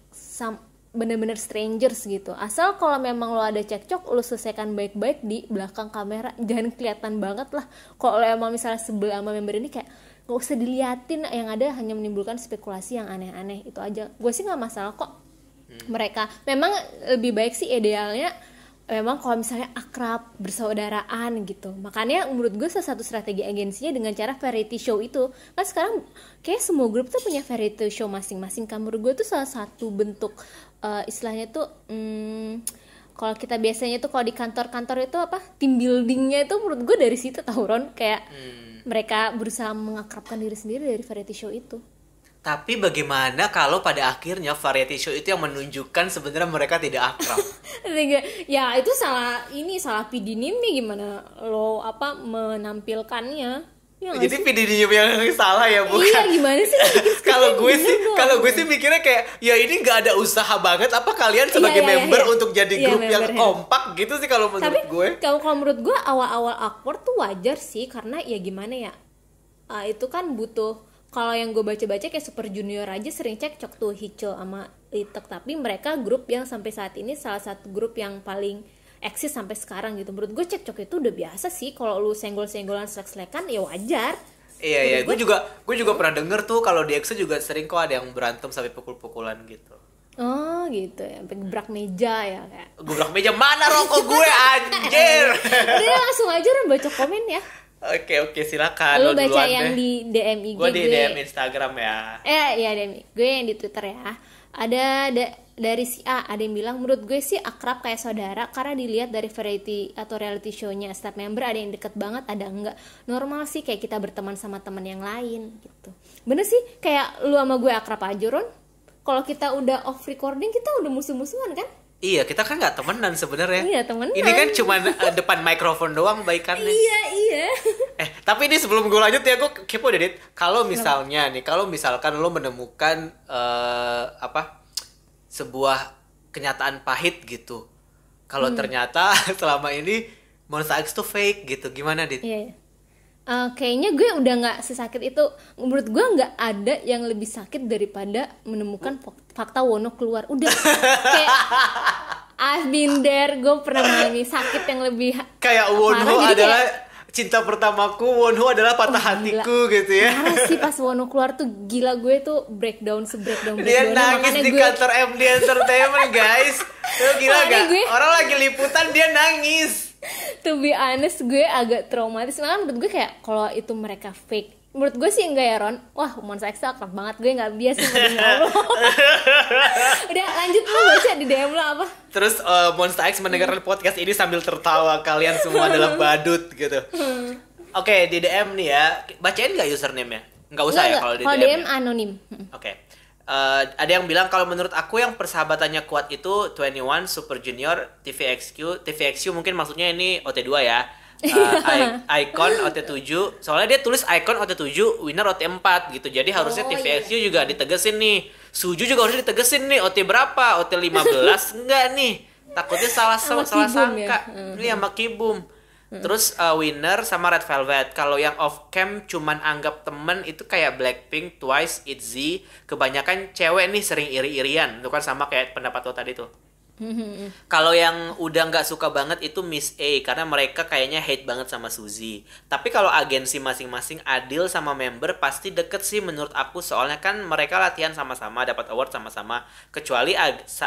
bener-bener strangers gitu. Asal kalau memang lo ada cekcok, lo selesaikan baik-baik di belakang kamera, jangan kelihatan banget lah. Kalau lo emang misalnya sebel sama member ini, kayak gak usah diliatin, yang ada hanya menimbulkan spekulasi yang aneh-aneh, itu aja. Gue sih gak masalah kok. Mereka memang lebih baik sih idealnya memang kalau misalnya akrab, bersaudaraan gitu. Makanya menurut gue salah satu strategi agensinya dengan cara variety show itu. Kan sekarang kayak semua grup tuh punya variety show masing-masing. Kan menurut gue tuh salah satu bentuk istilahnya tuh kalau kita biasanya tuh kalau di kantor-kantor itu apa? Team buildingnya itu menurut gue dari situ tau Ron. Kayak mereka berusaha mengakrabkan diri sendiri dari variety show itu. Tapi bagaimana kalau pada akhirnya variety show itu yang menunjukkan sebenarnya mereka tidak akrab? Ya itu salah PD Nimi, gimana lo menampilkannya? Ya, jadi PD Nimi yang salah ya, bukan? Iya, gimana sih? Kalau gue sih mikirnya kayak ya ini nggak ada usaha banget apa kalian sebagai member untuk jadi grup yang kompak gitu sih kalau menurut gue. Kalau menurut gue awal-awal awkward tuh wajar sih, karena ya gimana ya, itu kan butuh. Kalau yang gue baca-baca kayak Super Junior aja sering cekcok tuh Hicho sama Litek, tapi mereka grup yang sampai saat ini salah satu grup yang paling eksis sampai sekarang gitu. Menurut gue cekcok itu udah biasa sih, kalau lu senggol-senggolan selek-selekan ya wajar. Iya, gue juga pernah denger tuh kalau di EXO juga sering kok ada yang berantem sampai pukul-pukulan gitu. Oh gitu ya, sampai gebrak meja ya kayak. Gebrak meja mana rokok gue anjir. Udah langsung aja orang baca komen ya. Oke, silakan. Lu baca yang di DM IG gue. Di DM Instagram ya. Iya DM gue yang di Twitter ya. Ada dari si A, ada yang bilang menurut gue sih akrab kayak saudara, karena dilihat dari variety atau reality show-nya setiap member ada yang deket banget, ada enggak. Normal sih kayak kita berteman sama teman yang lain gitu. Bener sih, kayak lu sama gue akrab aja Ron. Kalau kita udah off recording kita udah musuh-musuhan kan? Iya, kita kan nggak temenan sebenarnya. Iya, temenan. Ini kan cuma depan mikrofon doang baikannya. Iya. Tapi ini sebelum gue lanjut ya, gue kepo deh, Dit. Kalau misalkan lo menemukan sebuah kenyataan pahit gitu. Kalau ternyata selama ini Monsta X tuh fake gitu, gimana, Dit? Iya. Kayaknya gue udah nggak sesakit itu. Menurut gue nggak ada yang lebih sakit daripada menemukan fakta Wono keluar. Udah kayak I've been there. Gue pernah mengalami sakit yang lebih kayak Wonho adalah kayak, cinta pertamaku, Wonho adalah patah hatiku gitu ya. Parah sih pas Wono keluar tuh, gila, gue tuh breakdown. Dia nangis di kantor MD Entertainment guys. Tuh gila gak? Orang lagi liputan dia nangis. To be honest, gue agak traumatis. Malah menurut gue kayak kalau itu mereka fake, menurut gue sih enggak ya Ron. Wah, Monsta X akrab banget, gue gak biasa mendengar lo. Udah lanjut, lu baca di DM lo apa? Terus Monsta X mendengarkan podcast ini sambil tertawa. Kalian semua adalah badut gitu. Oke, di DM nih ya. Bacain gak username-nya? Nggak usah ya kalau di DM. Kalau DM anonim. Oke. Ada yang bilang kalau menurut aku yang persahabatannya kuat itu 21, Super Junior, TVXQ mungkin maksudnya ini OT2 ya. Icon OT7. Soalnya dia tulis Icon OT7, winner OT4 gitu. Jadi harusnya TVXU juga ditegesin nih. Suju juga harusnya ditegesin nih, OT berapa? OT 15 enggak nih. Takutnya salah sangka. Ini sama Kibum. Terus Winner sama Red Velvet. Kalau yang off cam cuman anggap temen itu kayak Blackpink, Twice, ITZY. Kebanyakan cewek nih sering iri-irian. Itu kan sama kayak pendapat lo tadi tuh. Kalau yang udah nggak suka banget itu Miss A karena mereka kayaknya hate banget sama Suzy. Tapi kalau agensi masing-masing adil sama member pasti deket sih menurut aku, soalnya kan mereka latihan sama-sama, dapat award sama-sama. Kecuali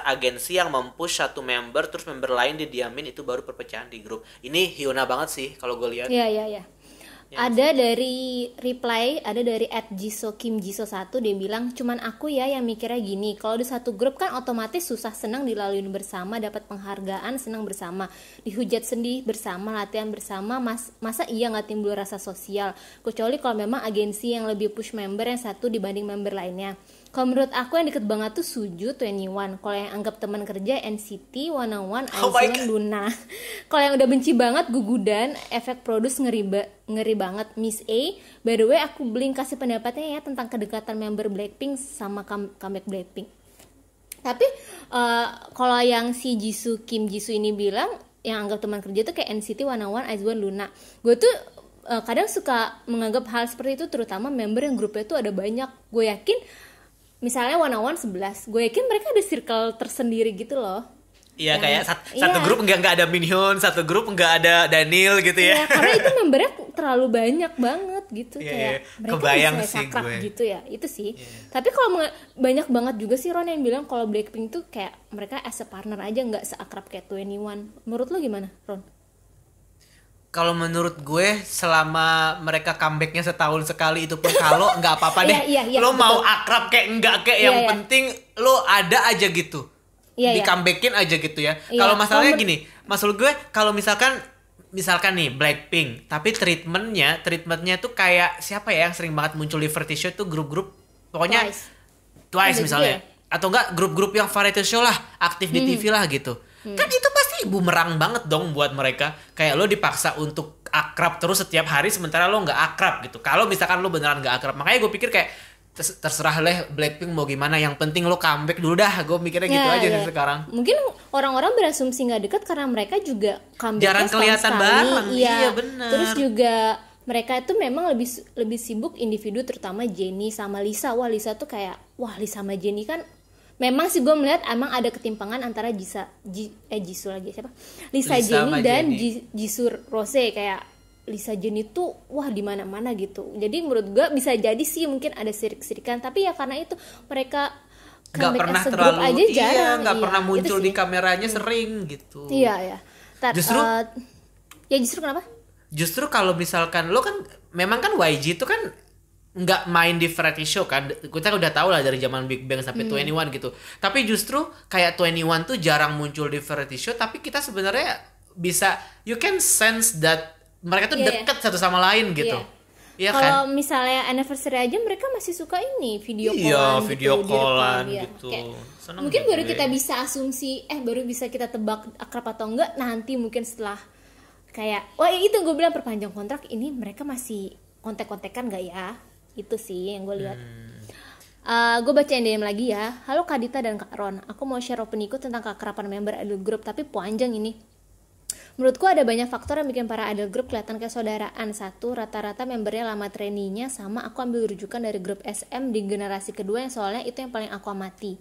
agensi yang mempush satu member terus member lain didiamin, itu baru perpecahan di grup. Ini Hyuna banget sih kalau gue lihat. Iya. Ada dari reply, ada dari @jiso_kim_jiso1, dia bilang cuman aku ya yang mikirnya gini, kalau di satu grup kan otomatis susah senang dilaluin bersama, dapat penghargaan senang bersama, dihujat sedih bersama, latihan bersama, masa iya nggak timbul rasa sosial, kecuali kalau memang agensi yang lebih push member yang satu dibanding member lainnya. Kalau menurut aku yang deket banget tuh Suju 21. Kalau yang anggap teman kerja NCT 101, IZ*ONE, Luna. Kalau yang udah benci banget Gugudan, efek produce ngeri banget. Miss A, by the way aku belum kasih pendapatnya ya tentang kedekatan member Blackpink sama comeback Blackpink. Tapi kalau yang si Kim Jisoo ini bilang yang anggap teman kerja tuh kayak NCT 101, IZ*ONE, Luna. Gue tuh kadang suka menganggap hal seperti itu, terutama member yang grupnya tuh ada banyak. Gue yakin misalnya 101 11, gue yakin mereka ada circle tersendiri gitu loh. Iya, kayak satu grup nggak ada Minhyun, satu grup nggak ada Daniel gitu ya. Iya, karena itu membernya terlalu banyak banget gitu. Kayak mereka kebayang bisa sih sakrap gue gitu ya, itu sih. Tapi kalau banyak banget juga sih Ron yang bilang kalau Blackpink tuh kayak mereka as a partner aja, nggak seakrab kayak 21. Menurut lo gimana, Ron? Kalau menurut gue selama mereka comebacknya setahun sekali itu pun kalau nggak apa-apa deh. Lo mau akrab kayak enggak kayak yang penting lo ada aja gitu. Di comebackin aja gitu ya. Kalau masalahnya gini, maksud gue kalau misalkan nih Blackpink, tapi treatmentnya tuh kayak siapa ya yang sering banget muncul di variety show tuh grup-grup pokoknya Twice misalnya. Atau enggak grup-grup yang variety show lah, aktif di TV lah gitu. Kan itu pasti bumerang banget dong buat mereka. Kayak lo dipaksa untuk akrab terus setiap hari sementara lo nggak akrab gitu. Kalau misalkan lo beneran nggak akrab, makanya gue pikir kayak terserah lah Blackpink mau gimana, yang penting lo comeback dulu dah. Gue mikirnya gitu aja sih sekarang. Mungkin orang-orang berasumsi nggak dekat karena mereka juga comeback jarang kelihatan bareng. Iya benar. Terus juga mereka itu memang lebih sibuk individu, terutama Jennie sama Lisa. Lisa tuh kayak Lisa sama Jennie kan memang sih gue melihat emang ada ketimpangan antara Lisa Jennie dan Jisoo Rose. Kayak Lisa Jennie tuh di mana-mana gitu. Jadi menurut gue bisa jadi sih mungkin ada sirik-sirikan, tapi ya karena itu mereka nggak pernah terlalu aja jarang. Nggak pernah muncul di kameranya sering gitu. Iya. Justru kenapa? Justru kalau misalkan lo kan memang kan YG itu kan nggak main di variety show kan, kita udah tahu lah dari zaman Big Bang sampai 21 gitu. Tapi justru kayak 21 tuh jarang muncul di variety show, tapi kita sebenarnya bisa, you can sense that mereka tuh deket satu sama lain gitu. Iya kan? Kalau misalnya anniversary aja mereka masih suka ini video callan gitu. Mungkin baru kita bisa asumsi, baru bisa kita tebak akrab atau enggak nanti, mungkin setelah kayak itu gue bilang perpanjang kontrak ini mereka masih kontek-kontekan nggak ya. Itu sih yang gue lihat. Gue bacain DM lagi ya. Halo Kak Dita dan Kak Ron, aku mau share opiniku tentang keakraban member idol group, tapi panjang ini. Menurutku ada banyak faktor yang bikin para idol group kelihatan kayak saudaraan. Satu, rata-rata membernya lama trainee-nya sama. Aku ambil rujukan dari grup SM di generasi kedua yang soalnya itu yang paling aku amati.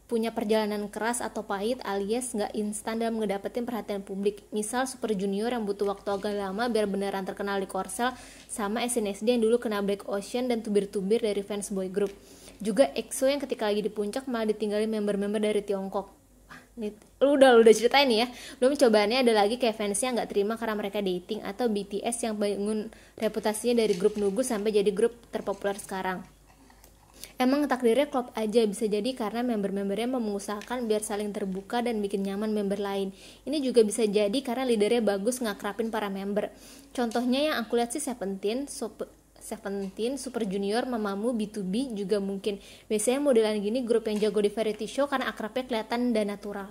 Punya perjalanan keras atau pahit alias gak instan dalam ngedapetin perhatian publik. Misal Super Junior yang butuh waktu agak lama biar beneran terkenal di Korsel, sama SNSD yang dulu kena Black Ocean dan tubir-tubir dari fans boy group. Juga EXO yang ketika lagi di puncak malah ditinggalin member-member dari Tiongkok. Lu udah ceritain nih ya. Belum cobaannya ada lagi kayak fansnya gak terima karena mereka dating, atau BTS yang bangun reputasinya dari grup nugu sampai jadi grup terpopuler sekarang. Emang takdirnya klop aja, bisa jadi karena member-membernya mau mengusahakan biar saling terbuka dan bikin nyaman member lain. Ini juga bisa jadi karena leadernya bagus ngakrapin para member. Contohnya yang aku lihat sih Seventeen, Super Junior, Mamamoo, B2B juga mungkin. Biasanya modelan gini grup yang jago di variety show karena akrabnya kelihatan dan natural.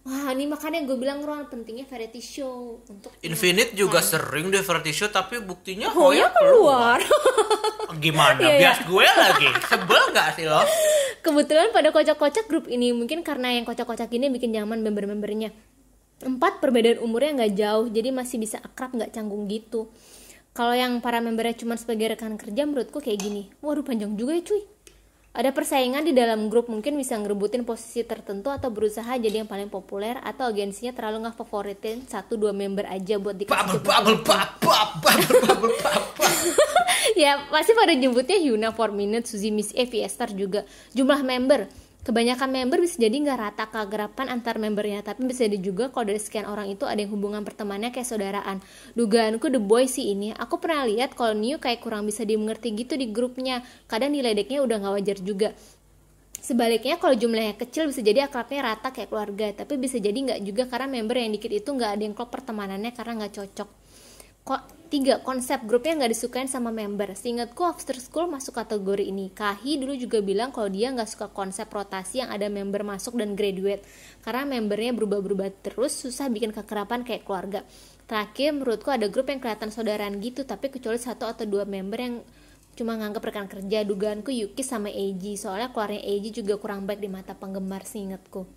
Wah, ini makanya gue bilang Ron, pentingnya variety show untuk Infinite juga sering deh variety show, tapi buktinya Hoya keluar. Gimana? Bias gue lagi. Sebel nggak sih lo? Kebetulan pada kocak-kocak grup ini, mungkin karena yang kocak-kocak ini bikin nyaman member-membernya. 4 perbedaan umurnya nggak jauh, jadi masih bisa akrab, nggak canggung gitu. Kalau yang para membernya cuma sebagai rekan kerja, menurutku kayak gini. Waduh, panjang juga ya cuy. Ada persaingan di dalam grup, mungkin bisa ngerebutin posisi tertentu atau berusaha jadi yang paling populer, atau agensinya terlalu ngefavoritin 1-2 member aja buat dikasih bubble. Ya pasti pada jemputnya Hyuna, 4 Minute, Suzy, Miss Evie, Esther juga. Jumlah member, kebanyakan member bisa jadi nggak rata keakraban antar membernya, tapi bisa jadi juga kalau dari sekian orang itu ada yang hubungan pertemanannya kayak saudaraan. Dugaanku The Boys sih ini. Aku pernah lihat kalau New kayak kurang bisa dimengerti gitu di grupnya. Kadang diledeknya udah nggak wajar juga. Sebaliknya kalau jumlahnya kecil bisa jadi akrabnya rata kayak keluarga, tapi bisa jadi nggak juga karena member yang dikit itu nggak ada yang klop pertemanannya karena nggak cocok. 3. Konsep grupnya nggak disukain sama member. Seingatku After School masuk kategori ini. Kahi dulu juga bilang kalau dia nggak suka konsep rotasi yang ada member masuk dan graduate, karena membernya berubah-berubah terus, susah bikin kekerapan kayak keluarga. Terakhir, menurutku ada grup yang kelihatan saudaraan gitu, tapi kecuali 1 atau 2 member yang cuma nganggap rekan kerja. Dugaanku Yuki sama Eiji, soalnya keluarnya Eiji juga kurang baik di mata penggemar seingatku.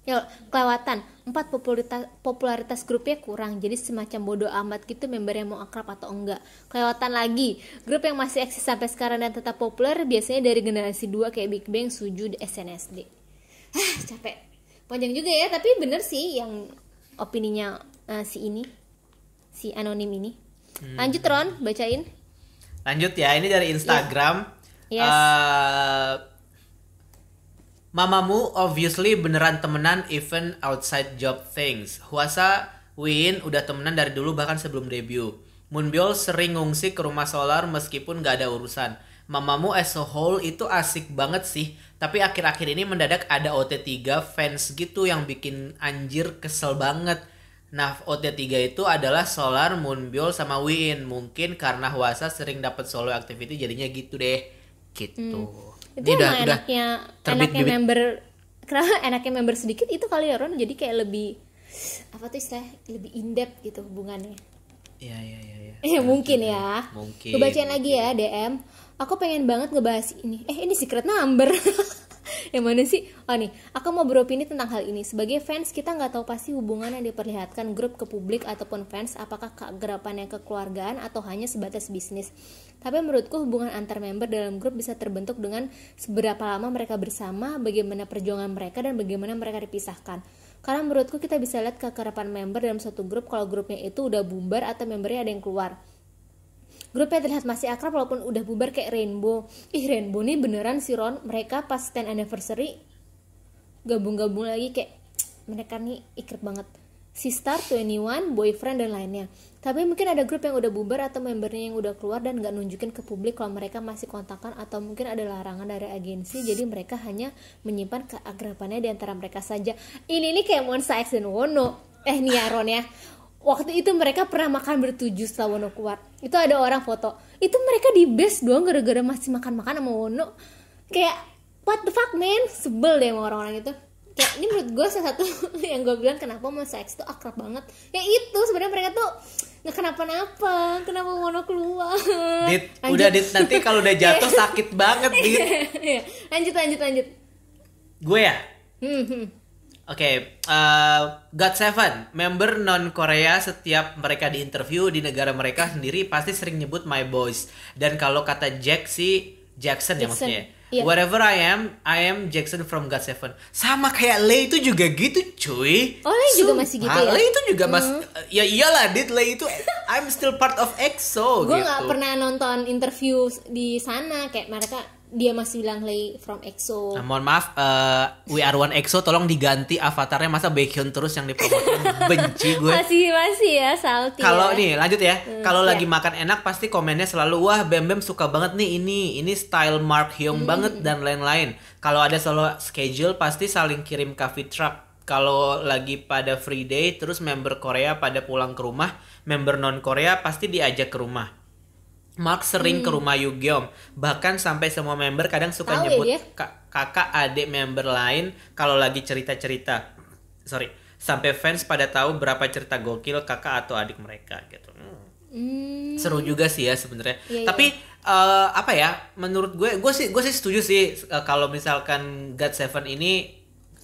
Ya, kelewatan 4, popularitas grupnya kurang, jadi semacam bodoh amat gitu membernya mau akrab atau enggak. Kelewatan lagi, grup yang masih eksis sampai sekarang dan tetap populer biasanya dari generasi 2 kayak Big Bang, Suju, SNSD. Capek, panjang juga ya, tapi bener sih yang opininya si anonim ini. Lanjut Ron, bacain. Lanjut ya, ini dari Instagram. Yes. Mamamu obviously beneran temenan even outside job things. Huasa Win udah temenan dari dulu bahkan sebelum debut. Moonbyul sering ngungsi ke rumah Solar meskipun gak ada urusan. Mamamu as a whole itu asik banget sih. Tapi akhir-akhir ini mendadak ada OT3 fans gitu yang bikin anjir kesel banget. Nah, OT3 itu adalah Solar, Moonbyul, sama Win. Mungkin karena Huasa sering dapat solo activity jadinya gitu deh. Gitu. Itu emang enaknya member, kenapa enaknya member sedikit itu kali ya Ron, jadi kayak lebih apa tuh istilah, lebih in depth gitu hubungannya. Iya. Mungkin ya. Mungkin. Gue bacain lagi ya DM. Aku pengen banget ngebahas ini. Ini secret number. Yang mana sih? Oh nih, aku mau beropini tentang hal ini. Sebagai fans, kita nggak tahu pasti hubungan yang diperlihatkan grup ke publik ataupun fans, apakah keakraban yang kekeluargaan atau hanya sebatas bisnis. Tapi menurutku hubungan antar member dalam grup bisa terbentuk dengan seberapa lama mereka bersama, bagaimana perjuangan mereka, dan bagaimana mereka dipisahkan. Karena menurutku kita bisa lihat keakraban member dalam suatu grup kalau grupnya itu udah bubar atau membernya ada yang keluar. Grupnya terlihat masih akrab walaupun udah bubar kayak Rainbow. Rainbow nih beneran sih Ron, mereka pas 10 anniversary gabung-gabung lagi kayak mereka nih ikrip banget. Sistar, 21, Boyfriend, dan lainnya. Tapi mungkin ada grup yang udah bubar atau membernya yang udah keluar dan gak nunjukin ke publik kalau mereka masih kontakan, atau mungkin ada larangan dari agensi, jadi mereka hanya menyimpan keakrabannya di antara mereka saja. Ini kayak Monsta X dan Wono. Nih ya Ron ya, waktu itu mereka pernah makan bertujuh setelah Wono keluar. Itu ada orang foto, itu mereka di base doang gara-gara masih makan-makan sama Wono. Kayak what the fuck man, sebel deh sama orang-orang itu. Kayak ini menurut gue salah satu yang gue bilang kenapa Monsta X tuh akrab banget. Ya itu sebenarnya mereka tuh nggak kenapa-napa, kenapa Wono keluar. Udah Dit, nanti kalau udah jatuh sakit banget Dit. lanjut. Gue ya? Oke, GOT7, member non-Korea, setiap mereka di interview di negara mereka sendiri pasti sering nyebut my boys. Dan kalau kata Jackson ya maksudnya. Yeah. Wherever I am Jackson from GOT7. Sama kayak Lay itu juga gitu cuy. Oh Lay juga masih gitu ya? Lay itu juga ya iyalah Dit, Lay itu I'm still part of EXO. Gue gak pernah nonton interview di sana kayak mereka, dia masih bilang Lay from EXO. Nah, mohon maaf, We Are One EXO tolong diganti avatarnya, masa Baekhyun terus yang dipromotin. Benci gue. Masih ya salty. Kalau nih lanjut ya, kalau lagi makan enak pasti komennya selalu wah Bem suka banget nih ini style Mark Hyung banget dan lain-lain. Kalau ada solo schedule pasti saling kirim coffee truck. Kalau lagi pada free day terus member Korea pada pulang ke rumah, member non Korea pasti diajak ke rumah. Mark sering ke rumah Yugyeom, bahkan sampai semua member kadang suka nyebut kakak adik member lain kalau lagi cerita-cerita. sampai fans pada tahu berapa cerita gokil kakak atau adik mereka gitu. Seru juga sih ya sebenarnya. Tapi apa ya? Menurut gue sih setuju sih kalau misalkan God7 ini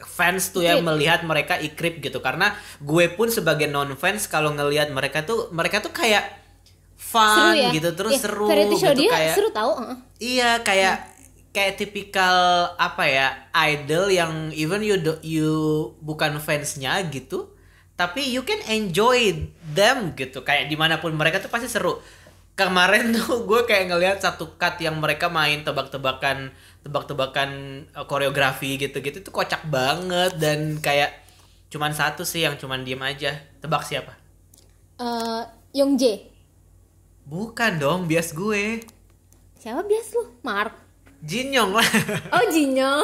fans tuh ya melihat mereka ikrip gitu, karena gue pun sebagai non fans kalau ngelihat mereka tuh kayak fun seru ya? gitu, terus seru variety show gitu, dia kayak seru tahu. Iya, kayak tipikal apa ya, idol yang even you bukan fansnya gitu, tapi you can enjoy them gitu, kayak dimanapun mereka tuh pasti seru. Kemarin tuh gue kayak ngelihat satu cut yang mereka main tebak-tebakan koreografi gitu-gitu tuh kocak banget, dan kayak cuman satu sih yang cuman diem aja. Tebak siapa? Youngjae. Bukan dong, bias gue. Siapa bias lu? Mark. Jin Young lah. Oh, Jin Young.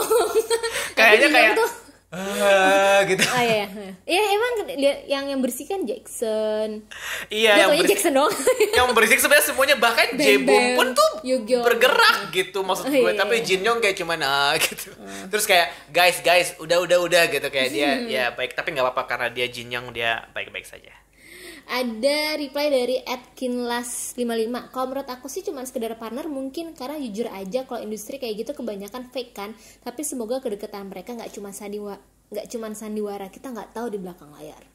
Kayaknya kayak tuh. gitu. Oh iya. Iya emang yang bersih kan Jackson. Iya, yang bersih. Jackson dong. Yang bersih sebenarnya semuanya, bahkan Jaebom pun tuh Yugyeong bergerak gitu maksud gue. Iya. Tapi Jin Young kayak cuman gitu. Terus kayak guys udah gitu, kayak dia ya baik, tapi nggak apa-apa karena dia Jin Young, dia baik-baik saja. Ada reply dari @kinlas55. Kalau menurut aku sih cuma sekedar partner mungkin, karena jujur aja kalau industri kayak gitu kebanyakan fake kan. Tapi semoga kedekatan mereka nggak cuma sandiwara, kita nggak tahu di belakang layar.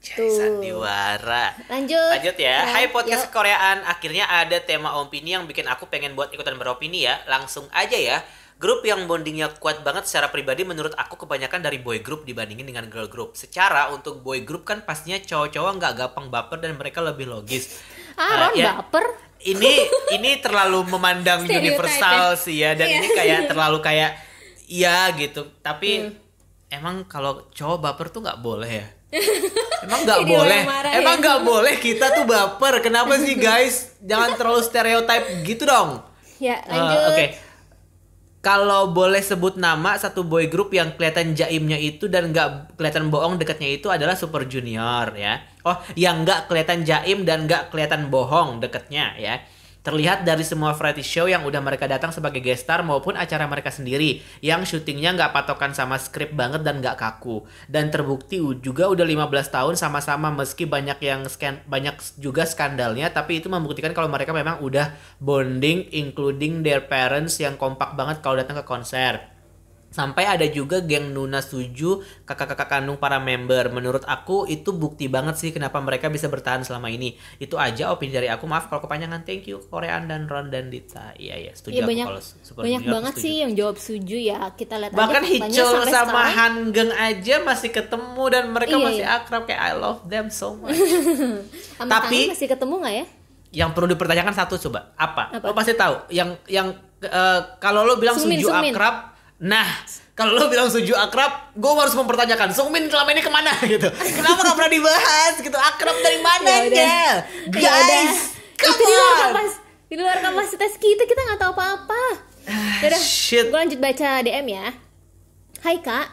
Anjay, sandiwara. Lanjut ya. Hai podcast Koreaan, akhirnya ada tema opini yang bikin aku pengen buat ikutan beropini ya. Langsung aja ya. Grup yang bondingnya kuat banget secara pribadi menurut aku kebanyakan dari boy group dibandingin dengan girl group. Secara untuk boy group kan pastinya cowok-cowok nggak gampang baper dan mereka lebih logis. Ron baper. Ini terlalu memandang universal sih ya, dan ini kayak terlalu kayak iya gitu. Tapi emang kalau cowok baper tuh nggak boleh ya? Emang nggak boleh? Emang nggak boleh kita tuh baper? Kenapa sih guys? Jangan terlalu stereotype gitu dong. Ya lanjut. Oke. Kalau boleh sebut nama satu boy group yang kelihatan jaimnya itu dan nggak kelihatan bohong dekatnya itu adalah Super Junior ya. Oh, yang nggak kelihatan jaim dan nggak kelihatan bohong dekatnya ya. Terlihat dari semua variety show yang udah mereka datang sebagai guest star maupun acara mereka sendiri yang syutingnya nggak patokan sama skrip banget dan nggak kaku. Dan terbukti juga udah 15 tahun sama-sama, meski banyak juga skandalnya, tapi itu membuktikan kalau mereka memang udah bonding, including their parents yang kompak banget kalau datang ke konser. Sampai ada juga geng Nuna Suju, kakak-kakak kandung para member. Menurut aku itu bukti banget sih kenapa mereka bisa bertahan selama ini. Itu aja opini dari aku. Maaf kalau kepanjangan. Thank you Korean dan Ron dan Dita. Iya setuju aku kalau Super banyak Junior, banget setuju. sih yang jawab setuju ya. Kita lihat bahkan aja Hichol sama sekarang. Hangeng aja masih ketemu dan mereka masih akrab, kayak I love them so much. Tapi masih ketemu nggak ya? Yang perlu dipertanyakan satu coba, apa? Lo pasti tahu. Yang kalau lo bilang Suju akrab. Nah, kalau lo bilang Suju akrab, gue harus mempertanyakan Sungmin selama ini kemana gitu. Kenapa gak pernah dibahas gitu? Akrab dari mananya? Guys, itu di luar kapasitas kita nggak tahu apa-apa. Yaudah, gue lanjut baca DM ya. Hai kak,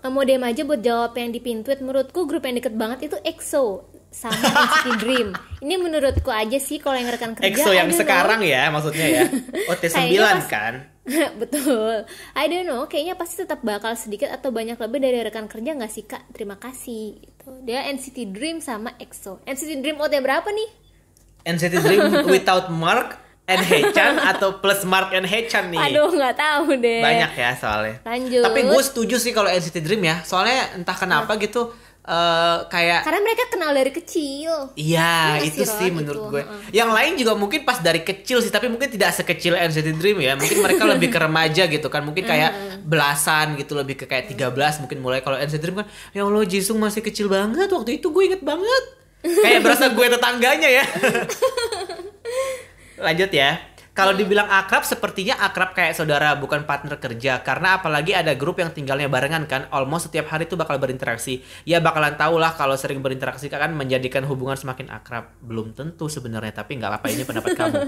mau DM aja buat jawab yang di pin tweet. Menurutku grup yang deket banget itu EXO sama NCT Dream. Ini menurutku aja sih kalau yang rekan kerja. EXO yang sekarang ya maksudnya ya. OT9 kan. Betul. I don't know, kayaknya pasti tetap bakal sedikit atau banyak lebih dari rekan kerja nggak sih kak? Terima kasih. Gitu. Dia NCT Dream sama EXO. NCT Dream OT berapa nih? NCT Dream without Mark and Haechan atau plus Mark and Haechan nih? Aduh, nggak tahu deh. Banyak ya soalnya. Lanjut. Tapi gue setuju sih kalau NCT Dream ya. Soalnya entah kenapa gitu. Kayak karena mereka kenal dari kecil. Iya, itu sih menurut gue. Yang lain juga mungkin pas dari kecil sih, tapi mungkin tidak sekecil NCT Dream ya. Mungkin mereka lebih ke remaja gitu kan. Mungkin kayak belasan gitu, lebih ke kayak 13 mungkin mulai. Kalau NCT Dream kan ya Allah, Jisung masih kecil banget waktu itu, gue inget banget. Kayak berasa gue tetangganya ya. Lanjut ya. Kalau dibilang akrab, sepertinya akrab kayak saudara, bukan partner kerja. Karena apalagi ada grup yang tinggalnya barengan kan, almost setiap hari tuh bakal berinteraksi. Ya bakalan tau lah kalau sering berinteraksi kan menjadikan hubungan semakin akrab. Belum tentu sebenarnya, tapi nggak apa-apa, ini pendapat kamu.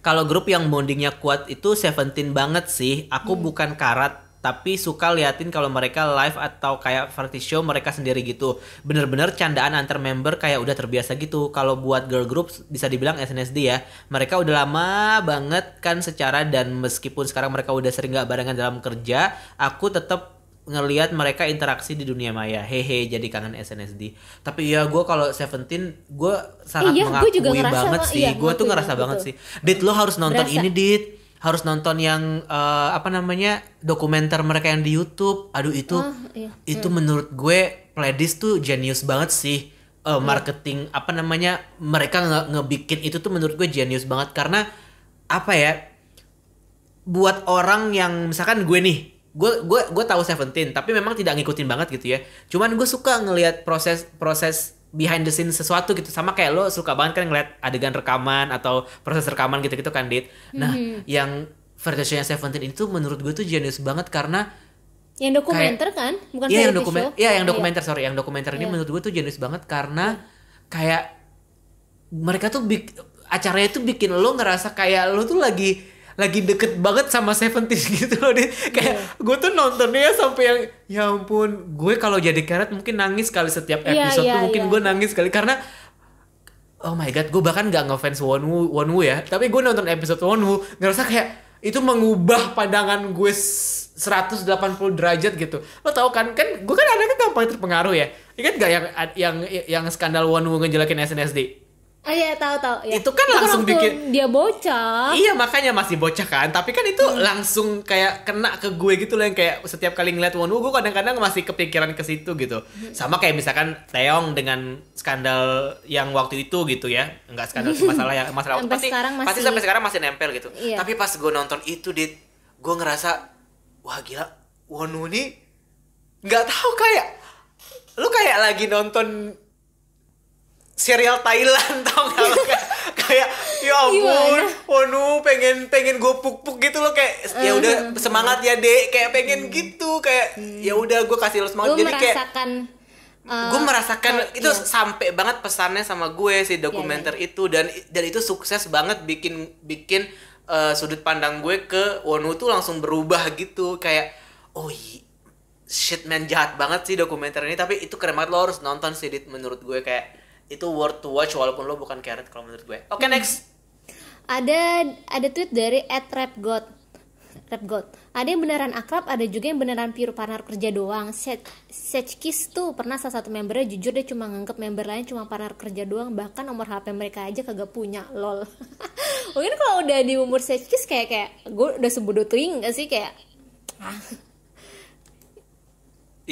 Kalau grup yang bondingnya kuat itu Seventeen banget sih. Aku bukan karat, tapi suka liatin kalau mereka live atau kayak variety show mereka sendiri gitu. Bener-bener candaan antar member kayak udah terbiasa gitu. Kalau buat girl group bisa dibilang SNSD ya. Mereka udah lama banget kan secara, dan meskipun sekarang mereka udah sering gak barengan dalam kerja, aku tetap ngelihat mereka interaksi di dunia maya. Hehe, jadi kangen SNSD. Tapi ya gue kalau Seventeen gue sangat mengakui banget sih. Gue tuh ngerasa banget sih. Dit, lo harus nonton ini, Dit. Harus nonton yang dokumenter mereka yang di YouTube. Aduh itu menurut gue Pledis tuh genius banget sih. Marketing mereka ngebikin itu tuh menurut gue genius banget karena buat orang yang misalkan gue nih, gue tahu Seventeen tapi memang tidak ngikutin banget gitu ya. Cuman gue suka ngelihat proses behind the scene sesuatu gitu, sama kayak lo suka banget kan ngeliat adegan rekaman atau proses rekaman gitu kan, Dit. Nah, yang versi Seventeen itu menurut gue tuh genius banget karena yang dokumenter kan, bukan yang dokumenter, sorry, yang dokumenter ini menurut gue tuh genius banget karena kayak mereka tuh acaranya tuh bikin lo ngerasa kayak lo tuh lagi deket banget sama Seventeen gitu loh, Dit. Kayak gue tuh nontonnya sampai yang ya ampun, gue kalau jadi Karet mungkin nangis kali setiap episode tuh mungkin gue nangis kali karena oh my god, gue bahkan gak ngefans Wonwoo ya, tapi gue nonton episode Wonwoo ngerasa kayak itu mengubah pandangan gue 180 derajat gitu. Lo tau kan gue kan anaknya gampang terpengaruh ya. Ingat gak yang skandal Wonwoo ngejelekin SNSD? Iya, tahu. Ya. Itu kan langsung bikin dia bocah. Iya, makanya masih bocah kan. Tapi kan itu langsung kayak kena ke gue gitu loh, yang kayak setiap kali ngeliat Wonwoo gue kadang-kadang masih kepikiran ke situ gitu. Sama kayak misalkan Taeyong dengan skandal yang waktu itu gitu ya. Enggak skandal sih, masalah pasti sampai sekarang masih nempel gitu. Iya. Tapi pas gue nonton itu, Dit, gue ngerasa wah gila, Wonwoo nih nggak tahu, kayak lu kayak lagi nonton serial Thailand, tau gak lo, kayak ya ampun, Wonwoo pengen gue puk-puk gitu loh, kayak ya udah semangat ya Dek, kayak pengen gitu, kayak ya udah gue kasih lo semangat. Jadi kayak gue merasakan itu sampai banget pesannya sama gue si dokumenter itu, dan itu sukses banget bikin sudut pandang gue ke Wonwoo tuh langsung berubah gitu, kayak shit man, jahat banget sih dokumenter ini, tapi itu keren banget, lo harus nonton sih, Dit, menurut gue kayak itu worth to watch walaupun lo bukan Karet kalau menurut gue. Oke, next. Ada tweet dari @rapgod. Ada yang beneran akrab, ada juga yang beneran pure partner kerja doang. Sechkis tuh pernah salah satu membernya jujur dia cuma nganggep member lain cuma partner kerja doang, bahkan nomor HP mereka aja kagak punya, lol. Mungkin kalau udah di umur Sechkis kayak gue udah sebodoh tuing gak sih, kayak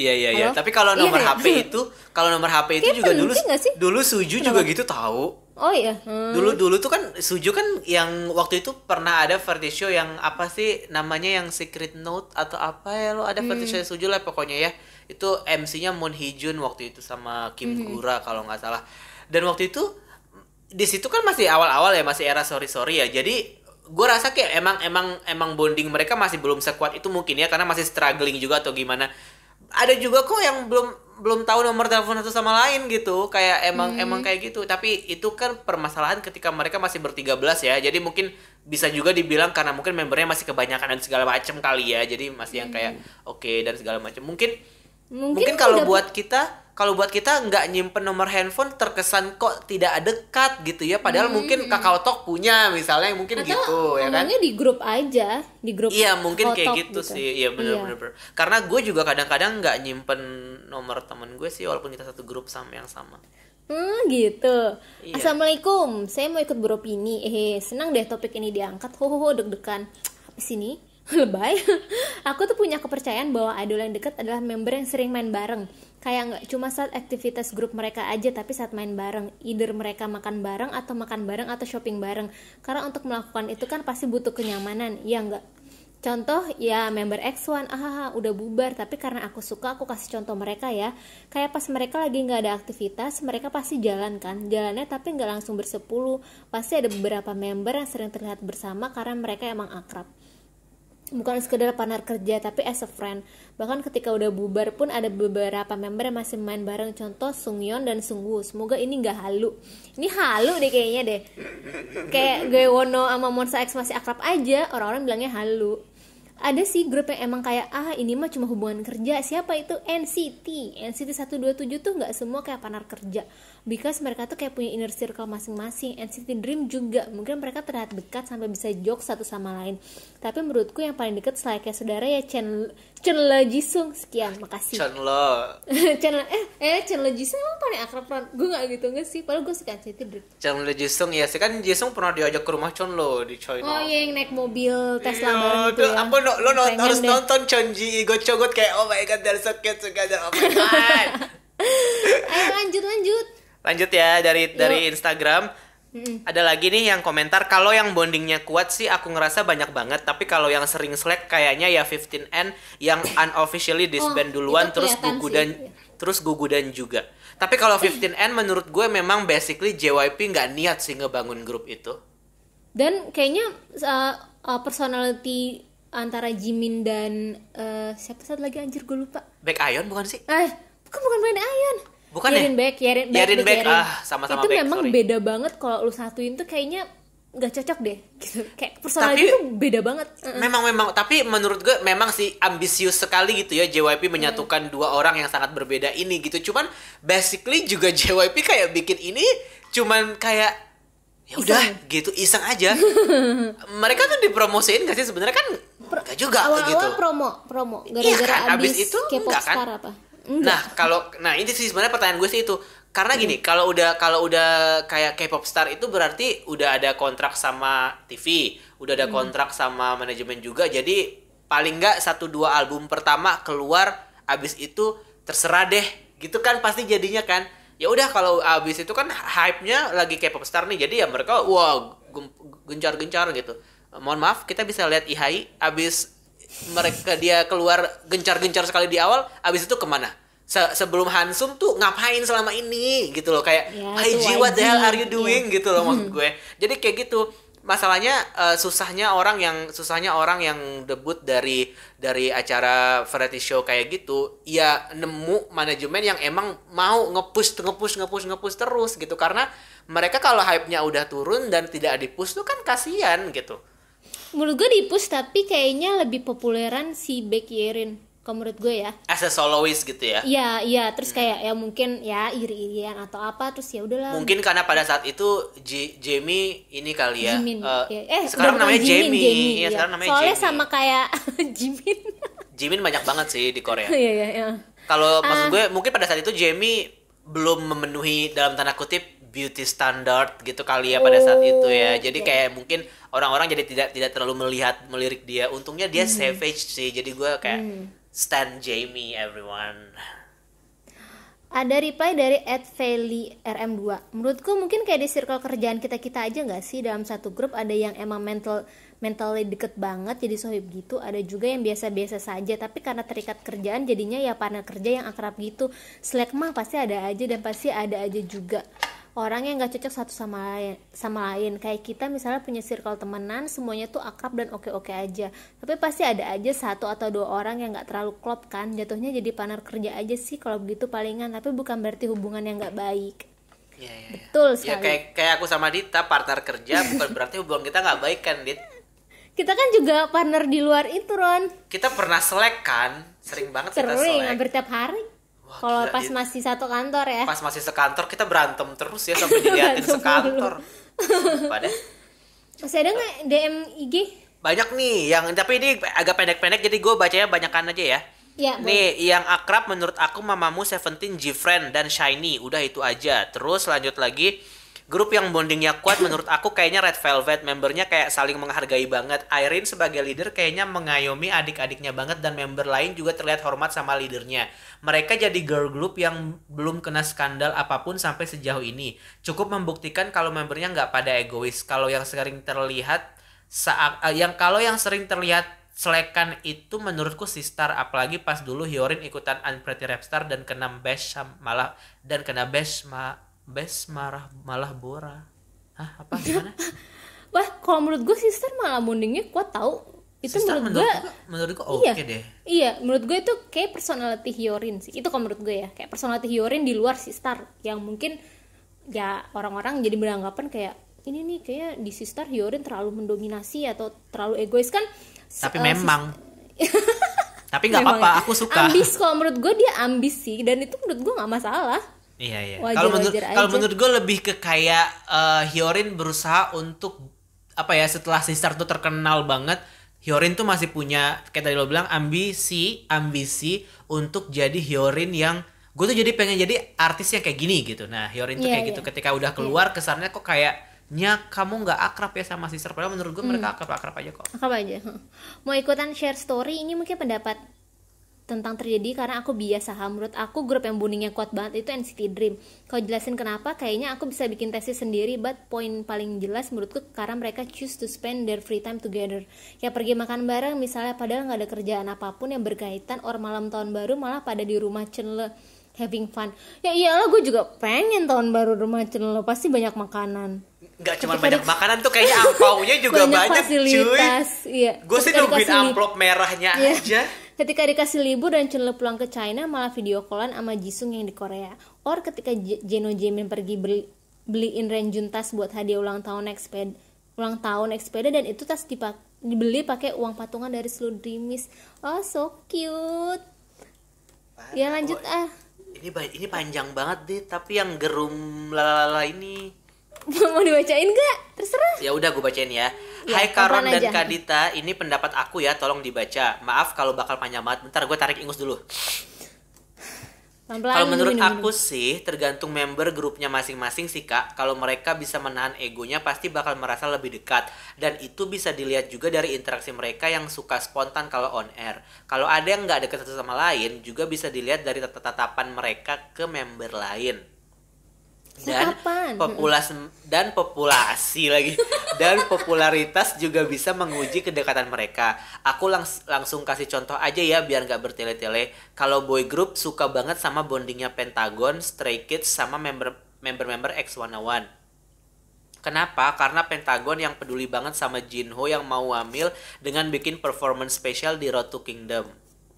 Iya. Tapi kalau nomor HP itu, juga dulu Suju juga gitu tahu. Oh iya. Dulu tuh kan Suju kan yang waktu itu pernah ada variety show yang apa sih namanya, yang Secret Note atau apa ya, lo ada variety show Suju lah pokoknya ya. Itu MC-nya Moon Hee-jun waktu itu sama Kim Gura kalau nggak salah. Dan waktu itu di situ kan masih awal-awal ya, masih era sorry ya. Jadi gue rasa kayak emang bonding mereka masih belum sekuat itu mungkin ya, karena masih struggling juga atau gimana. Ada juga kok yang belum tahu nomor telepon satu sama lain gitu, kayak emang kayak gitu. Tapi itu kan permasalahan ketika mereka masih ber-13 ya, jadi mungkin bisa juga dibilang karena mungkin membernya masih kebanyakan dan segala macam kali ya, jadi masih yang kayak oke dan segala macam. Mungkin kalau buat kita nggak nyimpen nomor handphone terkesan kok tidak dekat gitu ya, padahal mungkin KakaoTalk punya misalnya, mungkin atau gitu ya kan, di grup aja, di grup iya mungkin kayak gitu sih. Iya benar. Karena gue juga kadang-kadang nggak nyimpen nomor temen gue sih walaupun kita satu grup yang sama. Gitu. Iya. Assalamualaikum, saya mau ikut beropini. Senang deh topik ini diangkat. Deg-degan. Apa sih ini? Lebay. Aku tuh punya kepercayaan bahwa idol yang dekat adalah member yang sering main bareng. Kayak nggak cuma saat aktivitas grup mereka aja, tapi saat main bareng. Either mereka makan bareng atau shopping bareng. Karena untuk melakukan itu kan pasti butuh kenyamanan, ya nggak? Contoh ya member X1, udah bubar, tapi karena aku suka aku kasih contoh mereka ya. Kayak pas mereka lagi nggak ada aktivitas, mereka pasti jalan kan, jalannya tapi nggak langsung bersepuluh. Pasti ada beberapa member yang sering terlihat bersama karena mereka emang akrab. Bukan sekedar partner kerja, tapi as a friend. Bahkan ketika udah bubar pun ada beberapa member yang masih main bareng. Contoh Sungyeon dan Sungwoo. Semoga ini gak halu. Ini halu deh kayaknya deh. Kayak Gaewono sama Monsta X masih akrab aja, orang-orang bilangnya halu. ada sih grup yang emang kayak ini mah cuma hubungan kerja. Siapa itu? NCT 127 tuh nggak semua kayak partner kerja, because mereka tuh kayak punya inner circle masing-masing. NCT Dream juga mungkin mereka terlihat dekat sampai bisa joke satu sama lain, tapi menurutku yang paling dekat selain kayak saudara ya Chenle Jisung. Sekian, makasih. Chenle Jisung emang paling akrab kan? Gue nggak gitu nggak sih, padahal gue suka NCT Dream. Chenle Jisung ya sih, kan Jisung pernah diajak ke rumah Chonlo di China. Oh iya, yang naik mobil Tesla bareng itu ya. Apa lo harus nonton Chonji Gochogot kayak oh my god they're so cute together, oh my god. Ayo lanjut Ya dari Instagram. Ada lagi nih yang komentar, kalau yang bondingnya kuat sih aku ngerasa banyak banget, tapi kalau yang sering slack kayaknya ya 15N yang unofficially disband duluan terus gugudan juga. Tapi kalau 15N menurut gue memang basically JYP nggak niat sih ngebangun grup itu. Dan kayaknya personality antara Jimin dan siapa satu lagi anjir gue lupa. Baekhyun bukan sih? Bukan Baekhyun. Bukan Yarin Baek. Sama-sama itu Baek, memang sorry. beda banget kalau lu satuin tuh kayaknya nggak cocok deh gitu. Kayak personality tuh beda banget. Memang tapi menurut gue memang sih ambisius sekali gitu ya JYP menyatukan dua orang yang sangat berbeda ini gitu. Cuman basically juga JYP kayak bikin ini cuman kayak ya udah gitu iseng aja. Mereka tuh dipromosiin gak sih sebenarnya kan? Gak juga gitu. Awal-awal promo gara-gara kan? Abis itu K-pop enggak kan? star apa? Enggak. Nah ini sih sebenarnya pertanyaan gue sih itu. Karena gini, kalau udah kayak K-pop star itu berarti udah ada kontrak sama TV, udah ada kontrak sama manajemen juga. Jadi paling nggak 1-2 album pertama keluar, abis itu terserah deh, gitu kan pasti jadinya kan. Ya udah kalau abis itu kan hype-nya lagi K-pop star nih, jadi ya mereka wah gencar-gencar gitu. Mohon maaf, kita bisa lihat IHI abis mereka dia keluar gencar-gencar sekali di awal, abis itu kemana? Sebelum Hansum tuh ngapain selama ini gitu loh, kayak IG what the hell are you doing gitu loh maksud gue. Jadi kayak gitu. Masalahnya susahnya orang yang debut dari acara variety show kayak gitu ya nemu manajemen yang emang mau nge-push terus gitu, karena mereka kalau hype-nya udah turun dan tidak di-push tuh kan kasihan gitu. Menurut gue di-push tapi kayaknya lebih populeran si Baekhyun. Kalau menurut gue ya, as a soloist gitu ya. Iya, terus kayak ya mungkin ya iri-irian atau apa, terus ya udahlah. Mungkin karena pada saat itu Jamie ini kali ya. Jimin. Sekarang namanya Jamie. Iya, sekarang namanya soalnya Jamie. sama kayak Jimin. Jimin banyak banget sih di Korea. Iya. Kalau maksud gue mungkin pada saat itu Jamie belum memenuhi dalam tanda kutip beauty standard gitu kali ya pada saat itu ya. Jadi kayak mungkin orang-orang jadi tidak terlalu melirik dia. Untungnya dia savage sih. Jadi gue kayak stan Jamie everyone. Ada reply dari @Feli_RM2. Menurutku mungkin kayak di circle kerjaan kita aja nggak sih, dalam satu grup ada yang emang mentally deket banget jadi sohib gitu, ada juga yang biasa-biasa saja tapi karena terikat kerjaan jadinya ya partner kerja yang akrab gitu. Slack mah pasti ada aja dan pasti ada aja juga orang yang nggak cocok satu sama lain. Kayak kita misalnya punya circle temenan semuanya tuh akrab dan oke aja, tapi pasti ada aja 1 atau 2 orang yang nggak terlalu klop kan, jatuhnya jadi partner kerja aja sih kalau begitu palingan, tapi bukan berarti hubungan yang nggak baik. Ya. Betul sekali. Ya kayak aku sama Dita partner kerja bukan berarti hubungan kita nggak baik kan, Dit? Kita kan juga partner di luar itu, Ron. Kita pernah selek kan, sering banget kita selek. Sering, hampir tiap hari. Kalau pas masih satu kantor ya. Pas masih sekantor kita berantem terus ya sampai diliatin sekantor. Padahal masih ada nggak DM IG? Banyak nih yang, tapi ini agak pendek-pendek jadi gue bacanya banyakan aja ya. Ya, nih boleh. Yang akrab menurut aku Mamamoo, Seventeen, G-Friend dan Shiny. Udah itu aja. Terus lanjut lagi. Grup yang bondingnya kuat menurut aku kayaknya Red Velvet. Membernya kayak saling menghargai banget. Irene sebagai leader kayaknya mengayomi adik-adiknya banget. Dan member lain juga terlihat hormat sama leadernya. Mereka jadi girl group yang belum kena skandal apapun sampai sejauh ini. Cukup membuktikan kalau membernya nggak pada egois. Kalau yang sering terlihat selekan itu menurutku Sistar, apalagi pas dulu Hyorin ikutan Unpretty Rapstar dan kena bash malah Bora. Hah, apa gimana? Wah, kalau menurut gue Sistar malah bondingnya kuat tau. Itu Sistar menurut gue oke deh. Iya, menurut gue itu kayak personality Hyorin sih. Itu kalau menurut gue ya, kayak personality Hyorin di luar Sistar yang mungkin ya orang-orang jadi beranggapan kayak ini nih kayak di Sistar Hyorin terlalu mendominasi atau terlalu egois kan. Tapi memang Tapi nggak apa-apa, aku suka. Ambis, kalau menurut gue dia ambis sih, dan itu menurut gue nggak masalah. Iya. Wajar-wajar Kalau aja. menurut gue lebih ke kayak Hyorin berusaha untuk apa ya, setelah Sistar tuh terkenal banget, Hyorin tuh masih punya kayak tadi lo bilang ambisi untuk jadi Hyorin yang gue tuh jadi pengen jadi artis yang kayak gini gitu. Nah Hyorin tuh kayak gitu, ketika udah keluar kesannya kok kayaknya kamu nggak akrab ya sama Sister, padahal menurut gue mereka akrab aja kok. Akrab aja. Mau ikutan share story, ini mungkin pendapat tentang terjadi karena aku biasa. Menurut aku grup yang bondingnya kuat banget itu NCT Dream. Kalau jelasin kenapa, kayaknya aku bisa bikin tesis sendiri, but poin paling jelas menurutku karena mereka choose to spend their free time together. Ya pergi makan bareng misalnya, padahal nggak ada kerjaan apapun yang berkaitan, or malam tahun baru malah pada di rumah Chenle having fun. Ya iyalah, gue juga pengen tahun baru rumah Chenle, pasti banyak makanan. Gak cuma banyak makanan tuh, kayaknya angpaunya juga banyak fasilitas, cuy. Iya. Gue sih nungguin amplop merahnya aja. Ketika dikasih libur dan Chenle pulang ke China, malah video callan sama Jisung yang di Korea. Or ketika Jeno Jaemin pergi beliin Renjun tas buat hadiah ulang tahun naik sepeda, dan itu tas dibeli pakai uang patungan dari seluruh Dreamies. Oh so cute. Ya lanjut Ini panjang banget deh, tapi yang gerum lalala ini mau dibacain gak? Terserah. Ya udah gue bacain ya. Ya, Hai Karon dan aja. Kadita, ini pendapat aku ya, tolong dibaca. Maaf kalau bakal panjang banget. Bentar gue tarik ingus dulu. Kalau menurut aku sih tergantung member grupnya masing-masing sih Kak. Kalau mereka bisa menahan egonya pasti bakal merasa lebih dekat. Dan itu bisa dilihat juga dari interaksi mereka yang suka spontan kalau on air. Kalau ada yang nggak dekat satu sama lain juga bisa dilihat dari tatapan mereka ke member lain. Dan populasi lagi dan popularitas juga bisa menguji kedekatan mereka. Aku langsung kasih contoh aja ya biar nggak bertele-tele. Kalau boy group suka banget sama bondingnya Pentagon, Stray Kids sama member X101. Kenapa? Karena Pentagon yang peduli banget sama Jinho yang mau hamil dengan bikin performance spesial di Road to Kingdom.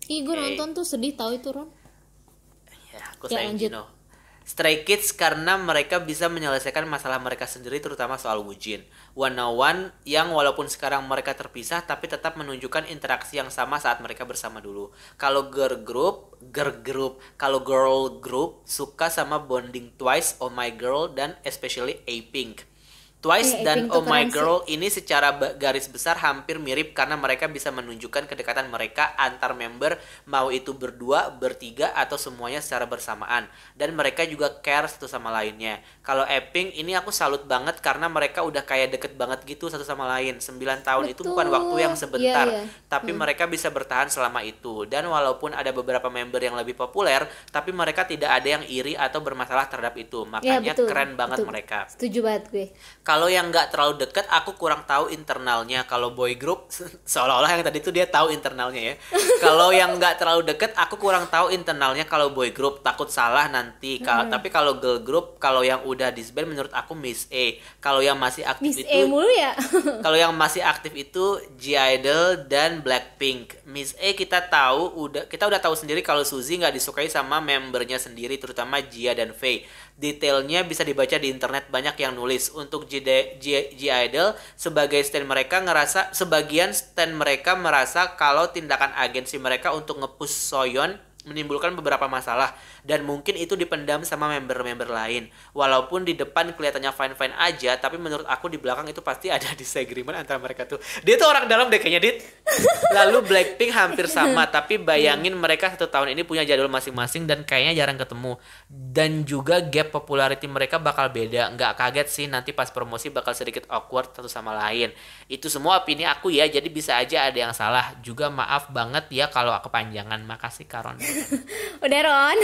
Ih, gue nonton tuh sedih tahu itu, Ron. Ya, aku sayang Jinho. Stray Kids karena mereka bisa menyelesaikan masalah mereka sendiri, terutama soal Woojin. 101 yang walaupun sekarang mereka terpisah tapi tetap menunjukkan interaksi yang sama saat mereka bersama dulu. Kalau girl group suka sama bonding Twice, Oh My Girl dan especially A-Pink. Twice dan Oh My Girl ini secara garis besar hampir mirip karena mereka bisa menunjukkan kedekatan mereka antar member, mau itu berdua, bertiga, atau semuanya secara bersamaan. Dan mereka juga care satu sama lainnya. Kalau A-Pink ini aku salut banget karena mereka udah kayak deket banget gitu satu sama lain. 9 tahun itu bukan waktu yang sebentar, tapi mereka bisa bertahan selama itu. Dan walaupun ada beberapa member yang lebih populer, tapi mereka tidak ada yang iri atau bermasalah terhadap itu. Makanya keren banget mereka. Setuju banget gue. Kalau yang nggak terlalu dekat, aku kurang tahu internalnya. Kalau boy group, seolah-olah yang tadi tuh dia tahu internalnya ya. Kalau yang nggak terlalu dekat, aku kurang tahu internalnya kalau boy group. Takut salah nanti. Tapi kalau girl group, kalau yang udah disband menurut aku Miss A. Kalau yang masih aktif Miss A mulu ya. Kalau yang masih aktif itu G-Idol dan Blackpink. Miss A kita udah tahu sendiri kalau Suzy nggak disukai sama membernya sendiri, terutama Jia dan Faye. Detailnya bisa dibaca di internet, banyak yang nulis. Untuk G-Idol, sebagian stan mereka merasa kalau tindakan agensi mereka untuk nge-push Soyeon menimbulkan beberapa masalah dan mungkin itu dipendam sama member-member lain. Walaupun di depan kelihatannya fine-fine aja, tapi menurut aku di belakang itu pasti ada disagreement antara mereka tuh. Dia tuh orang dalam deh kayaknya, Dit. Lalu Blackpink hampir sama, tapi bayangin mereka 1 tahun ini punya jadwal masing-masing dan kayaknya jarang ketemu. Dan juga gap popularity mereka bakal beda. Nggak kaget sih nanti pas promosi bakal sedikit awkward satu sama lain. Itu semua opini aku ya, jadi bisa aja ada yang salah. Juga maaf banget ya kalau kepanjangan. Makasih Karon. Udah Ron.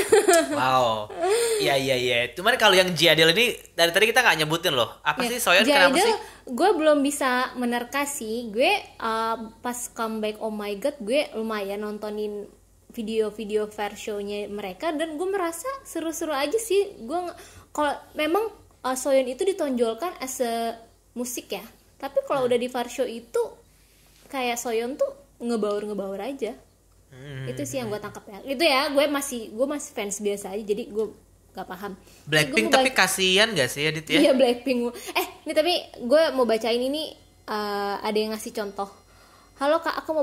Wow. Iya. Cuman kalau yang G-Idol ini dari tadi kita nggak nyebutin loh. Apa sih Soyeon kenapa sih? Gue belum bisa menerka sih. Gue pas comeback Oh My God, gue lumayan nontonin video-video fair show-nya mereka dan gue merasa seru-seru aja sih. Gue kalau memang Soyeon itu ditonjolkan as a musik ya. Tapi kalau udah di fair show itu kayak Soyeon tuh ngebaur aja. Itu sih yang gue tangkap ya. Itu ya, gue masih fans biasa aja, jadi gue gak paham. Blackpink tapi kasihan gak sih Adit ya? Iya Blackpink. Ini tapi gue mau bacain ini, ada yang ngasih contoh. Halo kak, aku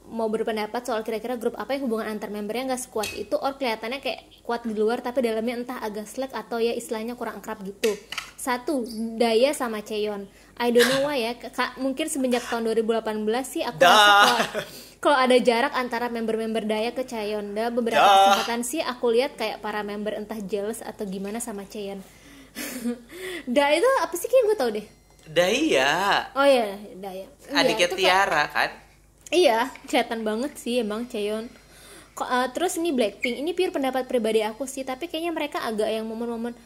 mau berpendapat soal kira-kira grup apa yang hubungan antar membernya nggak sekuat itu, or kelihatannya kayak kuat di luar tapi dalamnya entah agak slack atau ya istilahnya kurang akrab gitu. 1. Daya sama Cheon. I don't know why ya, mungkin semenjak tahun 2018 sih aku rasa kalau ada jarak antara member-member Daya ke Cheon. Beberapa kesempatan sih aku lihat kayak para member entah jealous atau gimana sama Cheon. Daya itu apa sih, kayak gue tau deh. Daya. Oh iya, Daya. Adiknya Tiara kan? Iya, kelihatan banget sih emang Cheon. Terus ini Blackpink, ini pure pendapat pribadi aku sih, tapi kayaknya mereka agak yang momen-momen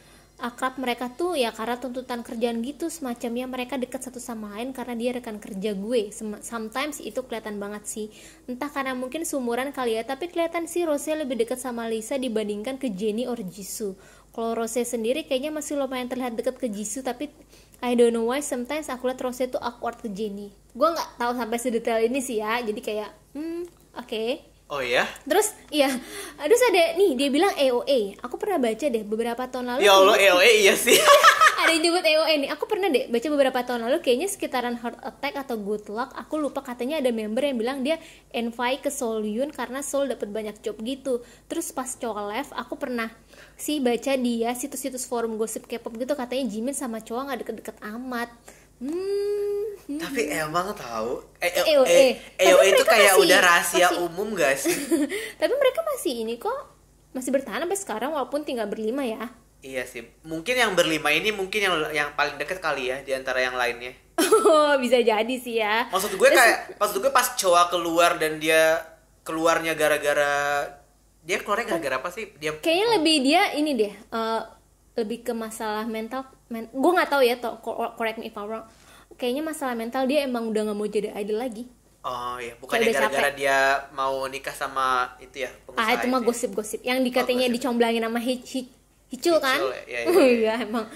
akrab mereka tuh ya karena tuntutan kerjaan gitu, semacamnya mereka dekat satu sama lain karena dia rekan kerja gue. Sometimes itu kelihatan banget sih, entah karena mungkin seumuran kali ya, tapi kelihatan sih Rose lebih dekat sama Lisa dibandingkan ke Jennie or Jisoo. Kalau Rose sendiri kayaknya masih lumayan terlihat dekat ke Jisoo, tapi I don't know why sometimes aku lihat Rose tuh awkward ke Jennie. Gue nggak tahu sampai sedetail ini sih ya, jadi kayak oke. Oh ya? Terus iya, terus ada nih dia bilang AOA. Aku pernah baca deh beberapa tahun lalu. Ya Allah, AOA iya sih. Ada yang nyebut AOA nih. Aku pernah deh baca beberapa tahun lalu, kayaknya sekitaran Heart Attack atau Good Luck. Aku lupa, katanya ada member yang bilang dia envy ke Seolyun karena Seoul dapat banyak job gitu. Terus pas Cholev, aku pernah sih baca dia situs-situs forum gosip K-pop gitu, katanya Jimin sama Choa nggak deket-deket amat. Tapi emang tahu AOA itu kayak masih, udah rahasia umum gak sih? Tapi mereka masih ini kok, masih bertahan sampai sekarang walaupun tinggal berlima ya. Iya sih, mungkin yang berlima ini mungkin yang paling deket kali ya di antara yang lainnya. Oh, bisa jadi sih ya. Maksud gue pas Choa keluar dan dia keluarnya gara-gara gara-gara apa sih? Dia kayaknya lebih dia ini deh, lebih ke masalah mental. Gue nggak tahu ya, correct me if I'm wrong. Kayaknya masalah mental, dia emang udah nggak mau jadi idol lagi. Oh iya, bukannya gara-gara dia mau nikah sama itu ya, pengusaha. Itu mah gosip-gosip yang dikatanya dicomblangin sama Hicul kan? Iya emang.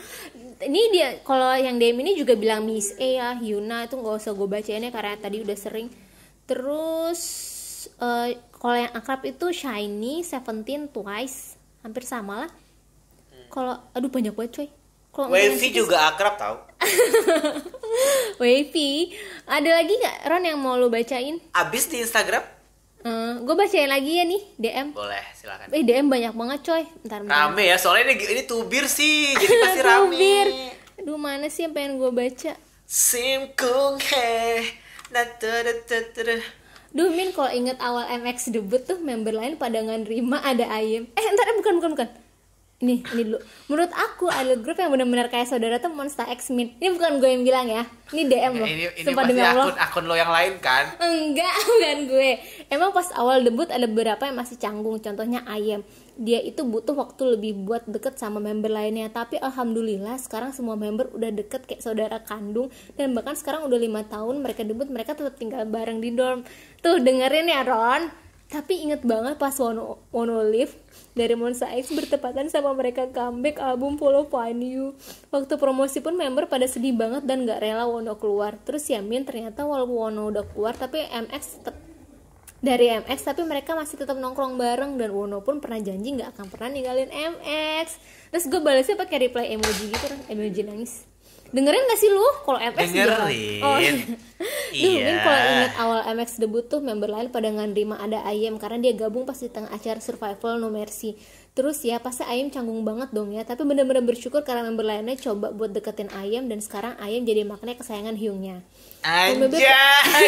Ini dia, kalau yang DM ini juga bilang Miss A ya, Hyuna itu nggak usah gue bacain ya karena tadi udah sering. Terus kalau yang akrab itu Shiny, Seventeen, Twice, hampir sama lah. Kalau aduh banyak banget coy. Wavy juga akrab tau. Wavy. Ada lagi nggak Ron yang mau lu bacain? Abis di Instagram? Gue bacain lagi ya nih DM. Boleh, silakan. DM banyak banget coy. Bentar. Rame ya, soalnya ini tubir sih, jadi pasti rame. Tubir. Aduh, mana sih yang pengen gue baca? Sim Kung He. Duh Min, kalau inget awal MX debut tuh member lain pada nerima ada Ayem. Entar bukan. Ini dulu. Menurut aku idol group yang benar-benar kayak saudara tuh Monsta X Min. Ini bukan gue yang bilang ya. Ini DM loh. Ini pasti akun lo yang lain kan? Enggak, bukan gue. Emang pas awal debut ada beberapa yang masih canggung. Contohnya Ayem. Dia itu butuh waktu lebih buat deket sama member lainnya. Tapi alhamdulillah sekarang semua member udah deket kayak saudara kandung. Dan bahkan sekarang udah 5 tahun mereka debut, mereka tetap tinggal bareng di dorm. Tuh dengerin ya Ron. Tapi inget banget pas Wono Live dari Monsta X bertepatan sama mereka comeback album Follow Find You. Waktu promosi pun member pada sedih banget dan gak rela Wono keluar. Terus ya Min, ternyata walaupun Wono udah keluar tapi dari MX tapi mereka masih tetap nongkrong bareng, dan Wono pun pernah janji gak akan pernah ninggalin MX. Terus gue balasnya pakai reply emoji gitu kan, emoji nangis. Dengerin gak sih lu kalau MX dengerin? Oh. Iya. Mungkin kalau ingat awal MX debut tuh member lain pada nerima ada Ayem karena dia gabung pas di tengah acara Survival No Mercy. Terus ya pasti Ayem canggung banget dong ya, tapi bener-bener bersyukur karena member lainnya coba buat deketin Ayem, dan sekarang Ayem jadi makna kesayangan Hyungnya. Anjay,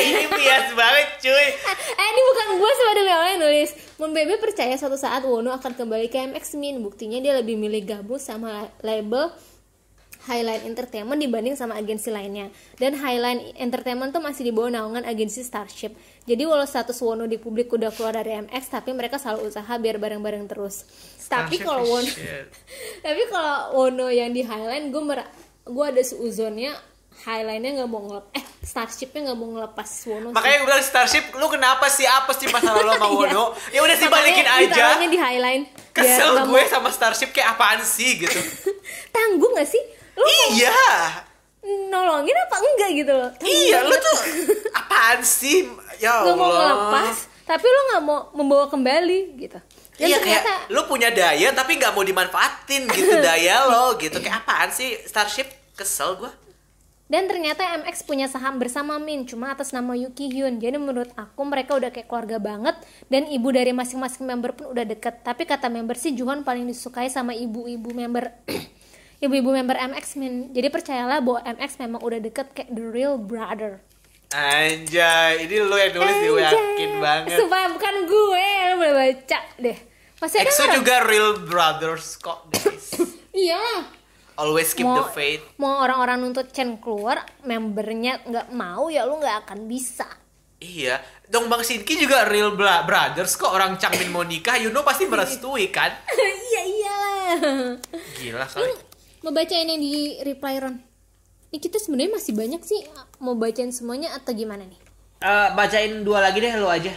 ini bias banget cuy. Ini bukan gue sebagai yang nulis. Mon Bebe percaya suatu saat Wono akan kembali ke MX Min. Buktinya dia lebih milih gabung sama label Highline Entertainment dibanding sama agensi lainnya. Dan Highline Entertainment tuh masih di bawah naungan agensi Starship. Jadi walau status Wono di publik udah keluar dari MX, tapi mereka selalu usaha biar bareng-bareng terus. Tapi kalau Wono yang di Highline, gue ada seuzonnya Highline-nya nggak mau Starship-nya nggak mau ngelepas Wono. Makanya gue bilang Starship, lu kenapa sih, apa sih masalah lo sama Wono? Ya udah sih balikin aja. Ditaruhnya di Highline. Kesel gue sama Starship, kayak apaan sih gitu. Tanggung nggak sih? Iya. Nolongin apa enggak gitu loh. Iya, lu tuh apaan sih? Ya Allah. Gak mau ngelepas, tapi lu gak mau membawa kembali gitu. Dan iya, ternyata, kayak lu punya daya tapi gak mau dimanfaatin gitu daya lo gitu. Kayak apaan sih Starship? Kesel gue. Dan ternyata MX punya saham bersama Min, cuma atas nama Yuki Hyun. Jadi menurut aku mereka udah kayak keluarga banget. Dan ibu dari masing-masing member pun udah deket. Tapi kata member sih Juhon paling disukai sama ibu-ibu member ibu-ibu member MX Min. Jadi percayalah bahwa MX memang udah deket kayak the real brother. Anjay, ini lo yang nulis nih, gue yakin banget. Supaya bukan gue, lo boleh baca deh. Masih ada EXO juga real brothers kok guys. Iya. Always keep the faith. Mau orang-orang nuntut Chen keluar, membernya nggak mau ya lu nggak akan bisa. Iya, dong Bang Shinki juga real brothers kok. Orang Changmin mau nikah, you know pasti merestui kan? Iya. Gila kali. Mau bacain yang di reply Ron. Ini kita sebenarnya masih banyak sih. Mau bacain semuanya atau gimana nih? Bacain 2 lagi deh lo aja.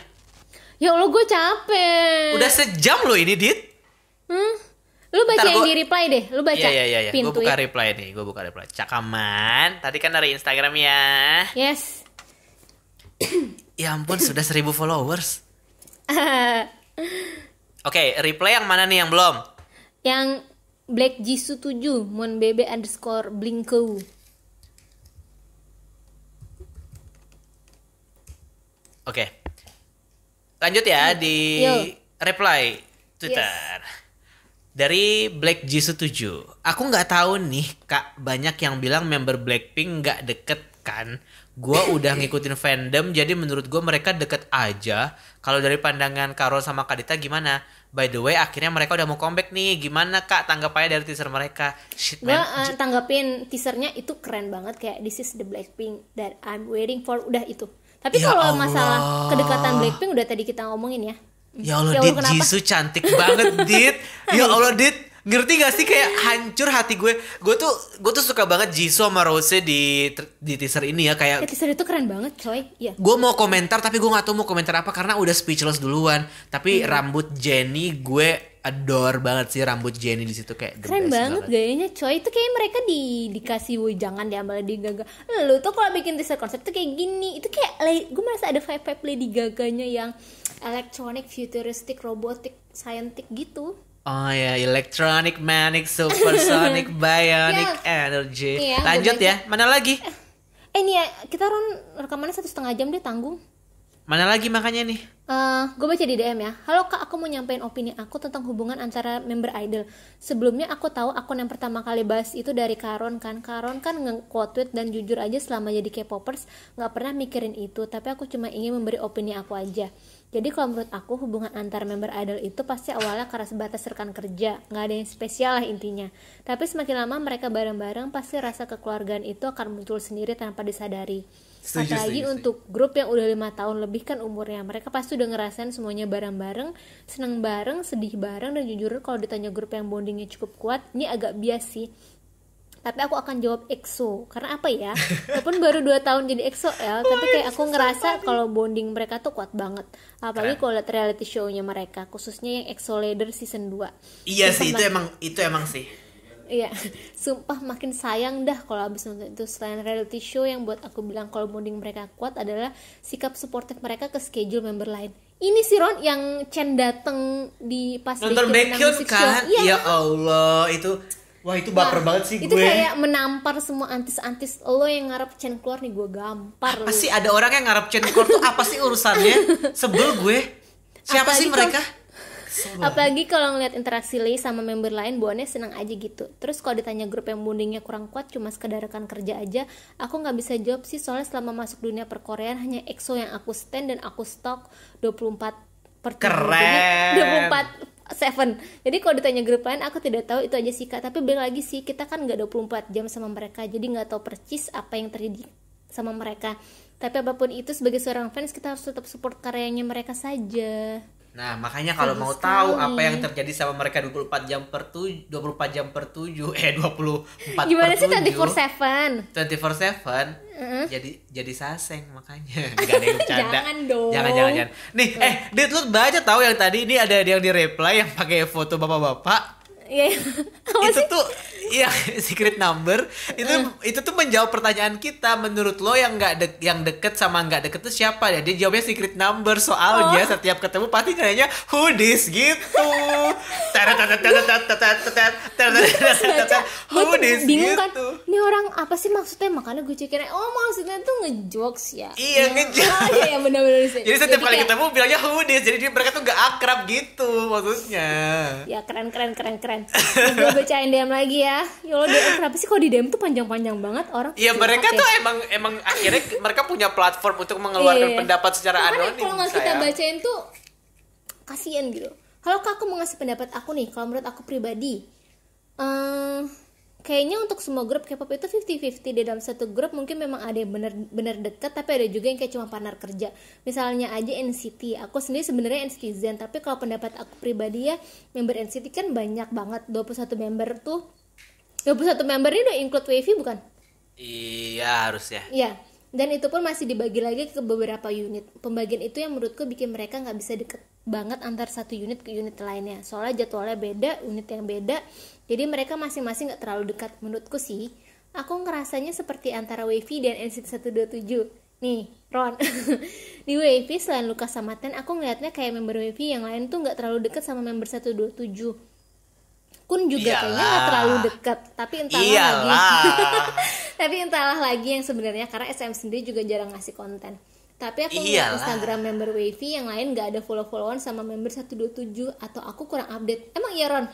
Ya Allah gue capek. Udah sejam lo ini, Dit. Lu baca yang di reply deh, lu baca. Iya. Gue buka reply nih, gue buka reply. Cakaman, tadi kan dari Instagram ya. Yes. Ya ampun, sudah 1000 followers. Oke, reply yang mana nih yang belum? Yang Black Jisoo 7, monbebe_blinko. Oke. Lanjut ya di reply Twitter. Yes. Dari Black Jisoo 7. Aku nggak tahu nih Kak, banyak yang bilang member Blackpink nggak deket kan. Gua udah ngikutin fandom, jadi menurut gua mereka deket aja. Kalau dari pandangan Karol sama Kadita gimana? By the way, akhirnya mereka udah mau comeback nih. Gimana Kak tanggapannya dari teaser mereka? Shit, Gue tanggapin teasernya itu keren banget, kayak this is the Blackpink that I'm waiting for, udah itu. Tapi Ya kalau Allah. masalah kedekatan Blackpink udah tadi kita ngomongin ya. Ya Allah, Dit, kenapa? Jisoo cantik banget, Dit. Ya Allah, Dit. Ngerti gak sih kayak hancur hati gue. Gue tuh suka banget Jisoo sama Rose di teaser ini ya, kayak Teaser itu keren banget, coy. Iya. gue mau komentar tapi gue gak tahu mau komentar apa karena udah speechless duluan. Tapi rambut Jennie gue adore banget sih, rambut Jennie di situ kayak the Keren best banget gayanya, coy. Itu kayak mereka dikasih jangan diambil Lady Gaga. Lu tuh kalau bikin teaser konsep tuh kayak gini. Itu kayak gue merasa ada vibe Lady Gaganya yang electronic, futuristic, robotic, scientific gitu. Oh ya, electronic, manic, supersonic, bionic energy. Iya, Lanjut ya, mana lagi? Ini ya, kita rekamannya 1,5 jam deh, tanggung. Mana lagi makanya nih? Gue baca di DM ya. Halo Kak, aku mau nyampein opini aku tentang hubungan antara member idol. Sebelumnya aku tahu akun yang pertama kali bahas itu dari Karon kan. Karon kan nge-quote tweet dan jujur aja selama jadi K-popers gak pernah mikirin itu. Tapi aku cuma ingin memberi opini aku aja. Jadi kalau menurut aku hubungan antar member idol itu pasti awalnya karena sebatas rekan kerja, nggak ada yang spesial lah intinya. Tapi semakin lama mereka bareng-bareng pasti rasa kekeluargaan itu akan muncul sendiri tanpa disadari. Apalagi untuk grup yang udah 5 tahun lebih kan umurnya, mereka pasti udah ngerasain semuanya bareng-bareng, seneng bareng, sedih bareng, dan jujur kalau ditanya grup yang bondingnya cukup kuat, ini agak bias sih. Tapi aku akan jawab EXO. Karena apa ya? Walaupun baru 2 tahun jadi EXO ya, tapi kayak aku ngerasa kalau bonding mereka tuh kuat banget. Apalagi kalau lihat reality show-nya mereka, khususnya yang EXO Leader season 2. Iya sih, itu emang sih. Iya, sumpah makin sayang dah kalau abis nonton itu. Selain reality show, yang buat aku bilang kalau bonding mereka kuat adalah sikap suportif mereka ke schedule member lain. Ini sih Ron yang Chen dateng di pas nonton Baekhyun kan? Iya. Ya Allah, itu wah itu baper banget sih itu gue. Itu kayak menampar semua antis-antis lo yang ngarep Chen keluar nih, gue gampar. Apa sih ada orang yang ngarep Chen keluar tuh apa sih urusannya? Sebel gue. Siapa Apalagi sih mereka? Apalagi kalau ngeliat interaksi Lei sama member lain, bawaannya senang aja gitu. Terus kalau ditanya grup yang bondingnya kurang kuat cuma sekedar rekan kerja aja, aku nggak bisa jawab sih, soalnya selama masuk dunia perkoreaan hanya EXO yang aku stand dan aku stalk 24/7. Keren. 24/7. Jadi kalau ditanya grup lain aku tidak tahu, itu aja sih Kak. Tapi balik lagi sih, kita kan nggak 24 jam sama mereka, jadi nggak tahu percis apa yang terjadi sama mereka. Tapi apapun itu, sebagai seorang fans kita harus tetap support karyanya mereka saja. Nah, makanya kalau mau tahu apa yang terjadi sama mereka 24 jam per 7, 24 jam per 7, 24 Gimana per sih 7, 24/7? 24/7 jadi saseng makanya. Enggak ada yang bercanda. Jangan dong. Jangan. Nih, Dit, lu baca tahu yang tadi ini ada yang di reply yang pakai foto bapak-bapak. Iya. Itu tuh ya secret number itu tuh menjawab pertanyaan kita. Menurut lo yang yang deket sama nggak deket tuh siapa ya? Dia jawabnya secret number, soalnya setiap ketemu pasti nanya who this gitu. Who this Bingung kan? gitu. ini orang apa sih maksudnya, makanya gue cekin, oh maksudnya tuh ngejokes ya. Iya, ngejokes. Iya benar-benar sih. Jadi setiap kali ketemu bilangnya hoodies, jadi mereka tuh gak akrab gitu maksudnya. Ya keren. Gue bacain DM lagi ya. Ya Allah, DM kenapa sih kok di DM tuh panjang-panjang banget orang. Iya, mereka tuh emang akhirnya mereka punya platform untuk mengeluarkan pendapat secara anonim. Kalau nggak kita bacain tuh kasihan gitu. Halo Kak, aku mau ngasih pendapat aku nih. Kalau menurut aku pribadi, kayaknya untuk semua grup K-pop itu 50-50. Di dalam satu grup mungkin memang ada yang benar dekat, tapi ada juga yang kayak cuma partner kerja. Misalnya aja NCT, aku sendiri sebenarnya NCTzen, tapi kalau pendapat aku pribadi ya, member NCT kan banyak banget, 21 member tuh. 21 member ini udah include WiFi bukan? Iya, harusnya. Iya. Dan itu pun masih dibagi lagi ke beberapa unit. Pembagian itu yang menurutku bikin mereka nggak bisa deket banget antar satu unit ke unit lainnya. Soalnya jadwalnya beda, unit yang beda. Jadi mereka masing-masing nggak terlalu dekat. Menurutku sih, aku ngerasanya seperti antara WiFi dan NCT 127. Nih, Ron. Di WiFi selain Lukas sama Ten, aku ngeliatnya kayak member WiFi yang lain tuh nggak terlalu dekat sama member 127. Kun juga kayaknya nggak terlalu dekat, tapi entahlah lagi yang sebenarnya, karena SM sendiri juga jarang ngasih konten. Tapi aku ngeliat Instagram member WiFi yang lain nggak ada follow-followan sama member 127, atau aku kurang update. Emang iya Ron?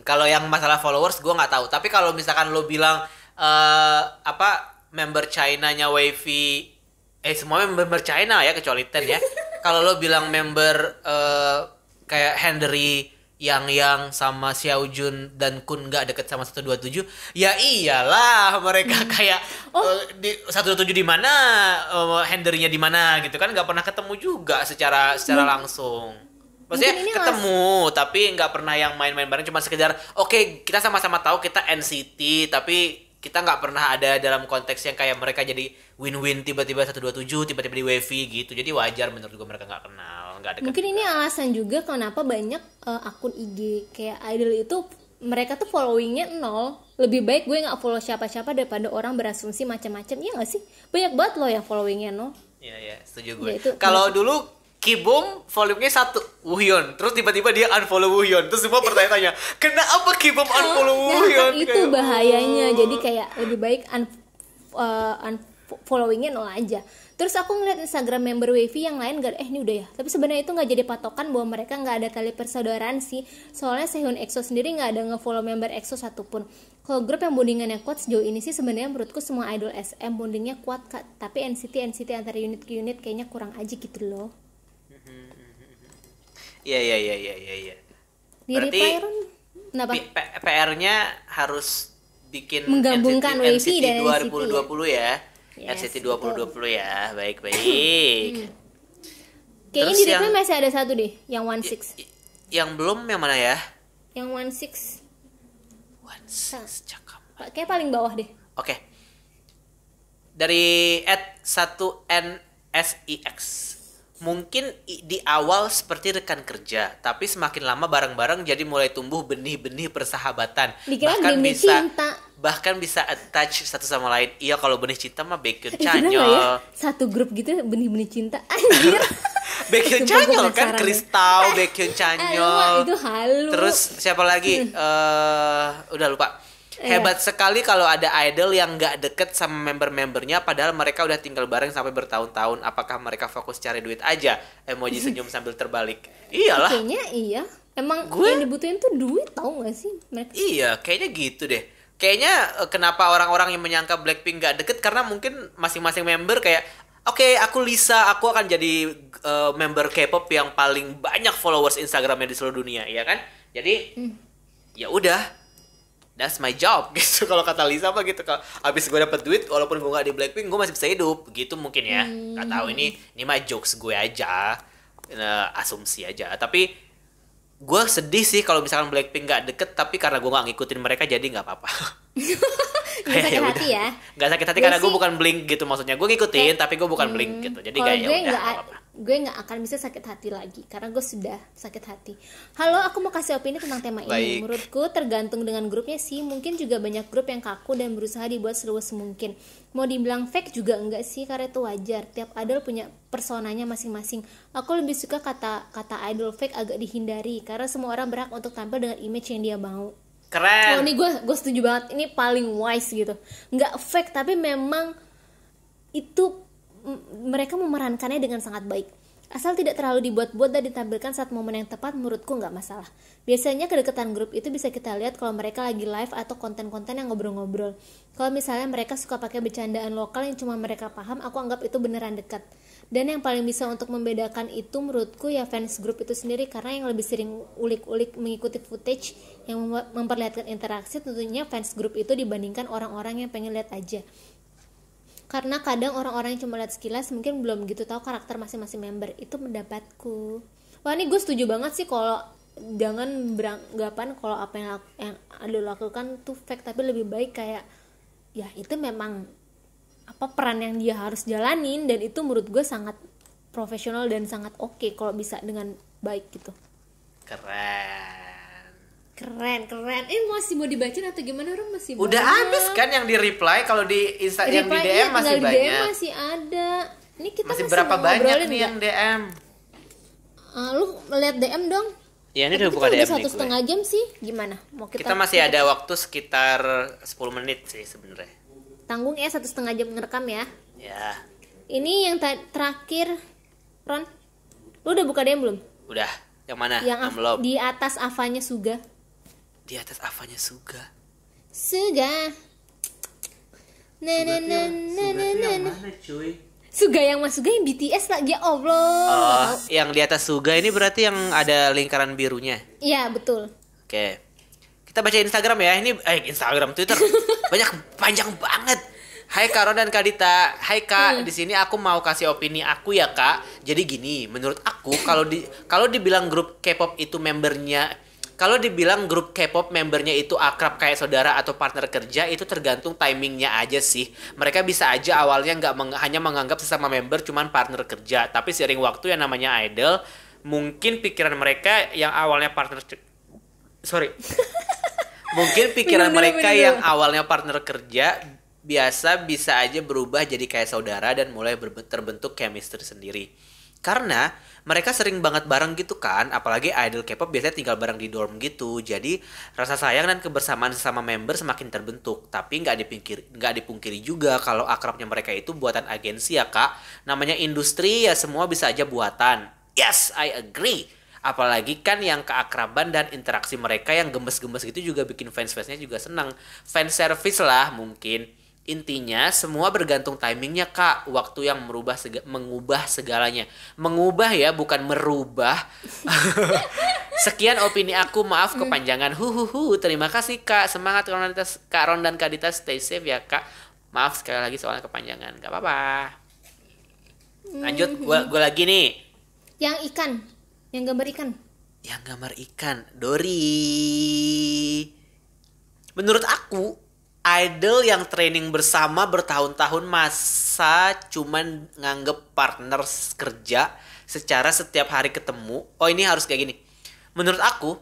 Kalau yang masalah followers gue nggak tahu, tapi kalau misalkan lo bilang member China-nya WiFi, semua member China ya kecuali Ten ya. Kalau lo bilang member kayak Henry, yang sama Xiaojun dan Kun gak deket sama 127, ya iyalah mereka kayak di 127 di mana, Hendery-nya di mana gitu kan, nggak pernah ketemu juga secara langsung. Maksudnya ketemu tapi nggak pernah yang main-main bareng, cuma sekedar oke, kita sama-sama tahu kita NCT, tapi kita nggak pernah ada dalam konteks yang kayak mereka jadi win-win tiba-tiba 127 tiba-tiba di WiFi gitu. Jadi wajar menurut gue mereka nggak kenal, nggak dekat. Mungkin ini alasan juga kenapa banyak akun IG kayak idol itu mereka tuh followingnya 0. Lebih baik gue nggak follow siapa-siapa daripada orang berasumsi macam-macam. Iya nggak sih? Banyak banget loh yang followingnya 0. Iya, setuju gue. Ya, kalau dulu Kibom volumenya 1 Woohyun, terus tiba-tiba dia unfollow Woohyun, terus semua bertanya-tanya kenapa Kibom unfollow Woohyun? Nah, itu bahayanya. Jadi kayak lebih baik followingnya 0 aja. Terus aku ngeliat Instagram member WiFi yang lain gak, ini udah ya. Tapi sebenarnya itu nggak jadi patokan bahwa mereka nggak ada tali persaudaraan sih. Soalnya Sehun EXO sendiri nggak ada nge-follow member EXO satupun. Kalau grup yang bondingannya kuat sejauh ini sih sebenarnya menurutku semua idol SM bondingnya kuat Kak. Tapi NCT antara unit ke unit kayaknya kurang aja gitu loh. Iya. Berarti PR-nya harus bikin menggabungkan WiFi dan 2020 ya. Yes, NCT 2020 ya. Baik. Kayaknya di Reply masih ada satu deh, yang 16. Yang belum yang mana ya? Yang 16 cakep. Kayak paling bawah deh. Oke. Dari @1NSIX. Mungkin di awal seperti rekan kerja, tapi semakin lama bareng-bareng jadi mulai tumbuh benih-benih persahabatan. Dikira bahkan bisa attach satu sama lain. Iya, kalau benih cinta mah Baekhyun Chanyeol. Ya? Satu grup gitu benih-benih cinta. Anjir. Baekhyun Chanyeol kan, Kristau, Baekhyun Chanyeol. Itu halu. Terus siapa lagi? Udah lupa. Hebat sekali kalau ada idol yang gak deket sama member-membernya padahal mereka udah tinggal bareng sampai bertahun-tahun. Apakah mereka fokus cari duit aja? Emoji senyum sambil terbalik. Iyalah. Kayaknya iya. Emang yang dibutuhin tuh duit, tau gak sih mereka? Iya, kayaknya gitu deh. Kayaknya kenapa orang-orang yang menyangka Blackpink gak deket, karena mungkin masing-masing member kayak oke, aku Lisa, aku akan jadi member K-pop yang paling banyak followers Instagramnya di seluruh dunia, ya kan? Jadi ya udah. That's my job gitu, kalau kata Lisa apa gitu. Kalau abis gue dapet duit walaupun gue gak di Blackpink, gue masih bisa hidup gitu mungkin ya. Gak tahu, ini mah jokes gue aja, asumsi aja. Tapi gue sedih sih kalau misalkan Blackpink gak deket, tapi karena gue gak ngikutin mereka jadi gak apa-apa. Gak sakit hati ya. Gak sakit hati karena gue bukan Blink gitu, maksudnya gue ngikutin tapi gue bukan Blink gitu. Jadi gak ya udah. Gue nggak akan bisa sakit hati lagi karena gue sudah sakit hati. Halo, aku mau kasih opini tentang tema ini. Menurutku tergantung dengan grupnya sih. Mungkin juga banyak grup yang kaku dan berusaha dibuat seluas mungkin. Mau dibilang fake juga enggak sih, karena itu wajar. Tiap idol punya personanya masing-masing. Aku lebih suka kata idol fake agak dihindari karena semua orang berhak untuk tampil dengan image yang dia mau. Keren. Oh ini gue setuju banget, ini paling wise gitu, nggak fake tapi memang itu mereka memerankannya dengan sangat baik. Asal tidak terlalu dibuat-buat dan ditampilkan saat momen yang tepat, menurutku nggak masalah. Biasanya kedekatan grup itu bisa kita lihat kalau mereka lagi live atau konten-konten yang ngobrol-ngobrol. Kalau misalnya mereka suka pakai bercandaan lokal yang cuma mereka paham, aku anggap itu beneran dekat. Dan yang paling bisa untuk membedakan itu menurutku ya fans grup itu sendiri, karena yang lebih sering ulik-ulik mengikuti footage yang memperlihatkan interaksi tentunya fans grup itu dibandingkan orang-orang yang pengen lihat aja. Karena kadang orang-orang yang cuma lihat sekilas mungkin belum gitu tahu karakter masing-masing member. Itu pendapatku. Wah ini gue setuju banget sih, kalau jangan beranggapan kalau apa yang ada lakukan tuh fake, tapi lebih baik kayak ya itu memang apa peran yang dia harus jalanin, dan itu menurut gue sangat profesional dan sangat oke kalau bisa dengan baik gitu. Keren. Masih mau dibacain atau gimana, Rom? Masih udah banyak. habis kan yang di reply, kalau di Instagram yang di DM masih di banyak. DM masih ada. Ini kita masih berapa banyak nih yang DM? Lu lihat DM dong. Ya ini udah buka DM nih. Udah 1,5 jam sih. Gimana? Kita masih ada waktu sekitar 10 menit sih sebenarnya. Tanggung ya 1,5 jam ngerekam ya. Ya. Ini yang terakhir, Ron. Lu udah buka DM belum? Udah. Yang mana? Yang di atas Avanya Suga. Di atas Avanya Suga. Suga. Suga yang mana cuy? Suga yang Mas Suga yang BTS lagi, ya Allah. Oh, yang di atas Suga ini berarti yang ada lingkaran birunya. Iya, betul. Oke. Kita baca Instagram ya. Ini Instagram, Twitter. panjang banget. Hai Kak Ron dan Kak Dita. Hai Kak, di sini aku mau kasih opini aku ya Kak. Jadi gini, menurut aku kalau dibilang grup K-pop itu membernya itu akrab kayak saudara atau partner kerja, itu tergantung timingnya aja sih. Mereka bisa aja awalnya hanya menganggap sesama member cuman partner kerja, tapi seiring waktu yang namanya idol, mungkin pikiran mereka yang awalnya yang awalnya partner kerja bisa aja berubah jadi kayak saudara dan mulai terbentuk chemistry sendiri. Karena mereka sering banget bareng gitu kan, apalagi idol K-pop biasanya tinggal bareng di dorm gitu. Jadi rasa sayang dan kebersamaan sesama member semakin terbentuk. Tapi nggak dipungkiri juga kalau akrabnya mereka itu buatan agensi ya Kak. Namanya industri ya, semua bisa aja buatan. Yes, I agree. Apalagi kan yang keakraban dan interaksi mereka yang gemes-gemes gitu juga bikin fans-fansnya juga senang. Fan service lah mungkin. Intinya semua bergantung timingnya Kak. Waktu yang mengubah segalanya. Mengubah ya, bukan merubah. Sekian opini aku, maaf kepanjangan. Terima kasih Kak. Semangat Kak Ron dan Kak Dita, stay safe ya Kak. Maaf sekali lagi soalnya kepanjangan. Gak apa-apa. Lanjut, gue lagi nih. Yang ikan, yang gambar ikan. Yang gambar ikan, Dori. Menurut aku, idol yang training bersama bertahun-tahun masa cuman nganggep partner kerja secara setiap hari ketemu. Oh ini harus kayak gini. Menurut aku,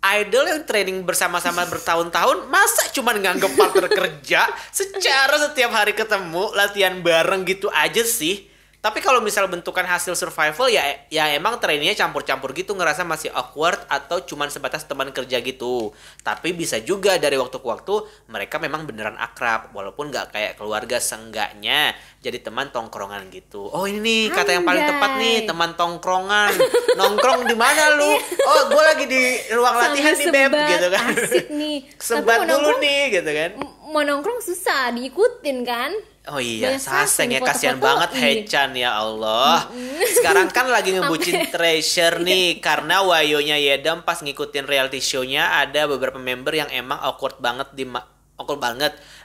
idol yang training bersama-sama bertahun-tahun masa cuman nganggep partner kerja secara setiap hari ketemu, latihan bareng gitu aja sih. Tapi kalau misal bentukan hasil survival ya emang trainingnya campur-campur gitu, ngerasa masih awkward atau cuman sebatas teman kerja gitu. Tapi bisa juga dari waktu ke waktu mereka memang beneran akrab, walaupun nggak kayak keluarga, seenggaknya jadi teman tongkrongan gitu. Oh ini nih kata yang paling tepat nih, teman tongkrongan. Nongkrong di mana lu? Oh gue lagi di ruang latihan nih Beb gitu kan. Asik nih. Sebat dulu nih gitu kan. Mau nongkrong susah diikutin kan. Oh iya, Saseng ya, kasihan banget Hechan ya Allah. Sekarang kan lagi ngebucin Treasure nih, karena Wayonya Yedam pas ngikutin reality show-nya ada beberapa member yang emang awkward banget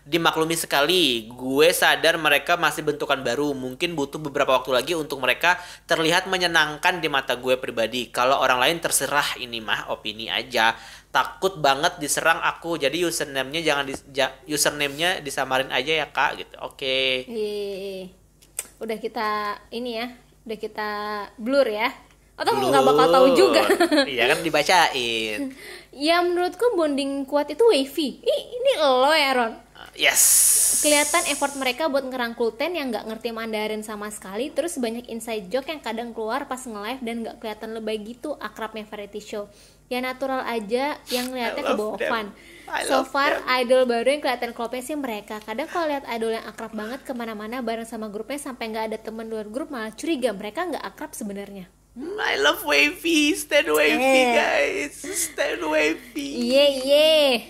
dimaklumi sekali. Gue sadar mereka masih bentukan baru, mungkin butuh beberapa waktu lagi untuk mereka terlihat menyenangkan di mata gue pribadi. Kalau orang lain terserah, ini mah opini aja. Takut banget diserang aku, jadi username-nya disamarin aja ya Kak gitu. Oke. Udah kita udah kita blur ya. Atau nggak bakal tahu juga. Iya kan dibacain. Ya menurutku bonding kuat itu Wavy. Ini lo ya Ron. Yes. Kelihatan effort mereka buat ngerangkul Ten yang nggak ngerti Mandarin sama sekali. Terus banyak inside joke yang kadang keluar pas nge-live dan nggak kelihatan lebay gitu, akrabnya variety show. ya natural aja, yang ngeliatnya I ke love bawah them. fun. I So love far them. idol baru yang kelihatan klopnya sih mereka. Kadang kalau lihat idol yang akrab banget kemana-mana bareng sama grupnya sampai nggak ada temen luar grup, malah curiga mereka nggak akrab sebenarnya. I love Wavy, stand Wavy guys, stand Wavy. Iya.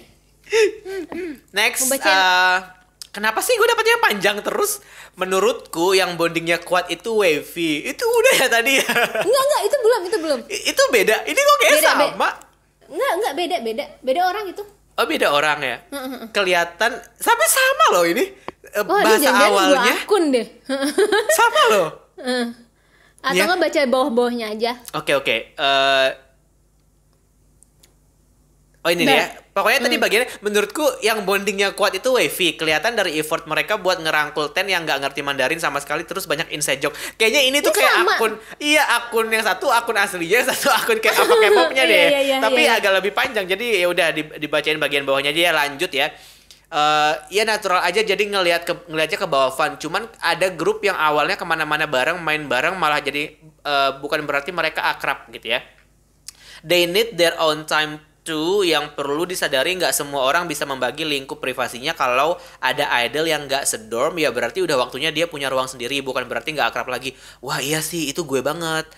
Next, Membaca- kenapa sih gue dapetnya panjang terus? Menurutku yang bondingnya kuat itu Wavy. Itu udah ya tadi ya. Enggak, itu belum. Itu beda. Ini kok kayak Beda, sama. Enggak, beda orang itu. Oh beda orang ya. Kelihatan sampai sama loh ini. Wah, Bahasa dia jangan-jangan dua awalnya akun deh. sama loh. Atau Ya. nggak baca bawah-bawahnya aja. Oke. Oh ini nih ya. Pokoknya tadi bagiannya menurutku yang bondingnya kuat itu Wavy. Kelihatan dari effort mereka buat ngerangkul Ten yang nggak ngerti Mandarin sama sekali, terus banyak inside joke. Kayaknya ini tuh Ya, kayak sama. akun yang satu akun aslinya, yang satu akun kayak apa K-popnya deh. Iya, Tapi iya. agak lebih panjang. Jadi ya udah dibacain bagian bawahnya aja ya, lanjut ya. Ya natural aja, jadi ngelihatnya ke bawah fun. Cuman ada grup yang awalnya kemana-mana bareng, main bareng, malah jadi bukan berarti mereka akrab gitu ya. They need their own time too. Yang perlu disadari nggak semua orang bisa membagi lingkup privasinya. Kalau ada idol yang nggak sedorm, ya berarti udah waktunya dia punya ruang sendiri. Bukan berarti nggak akrab lagi. Wah iya sih, itu gue banget.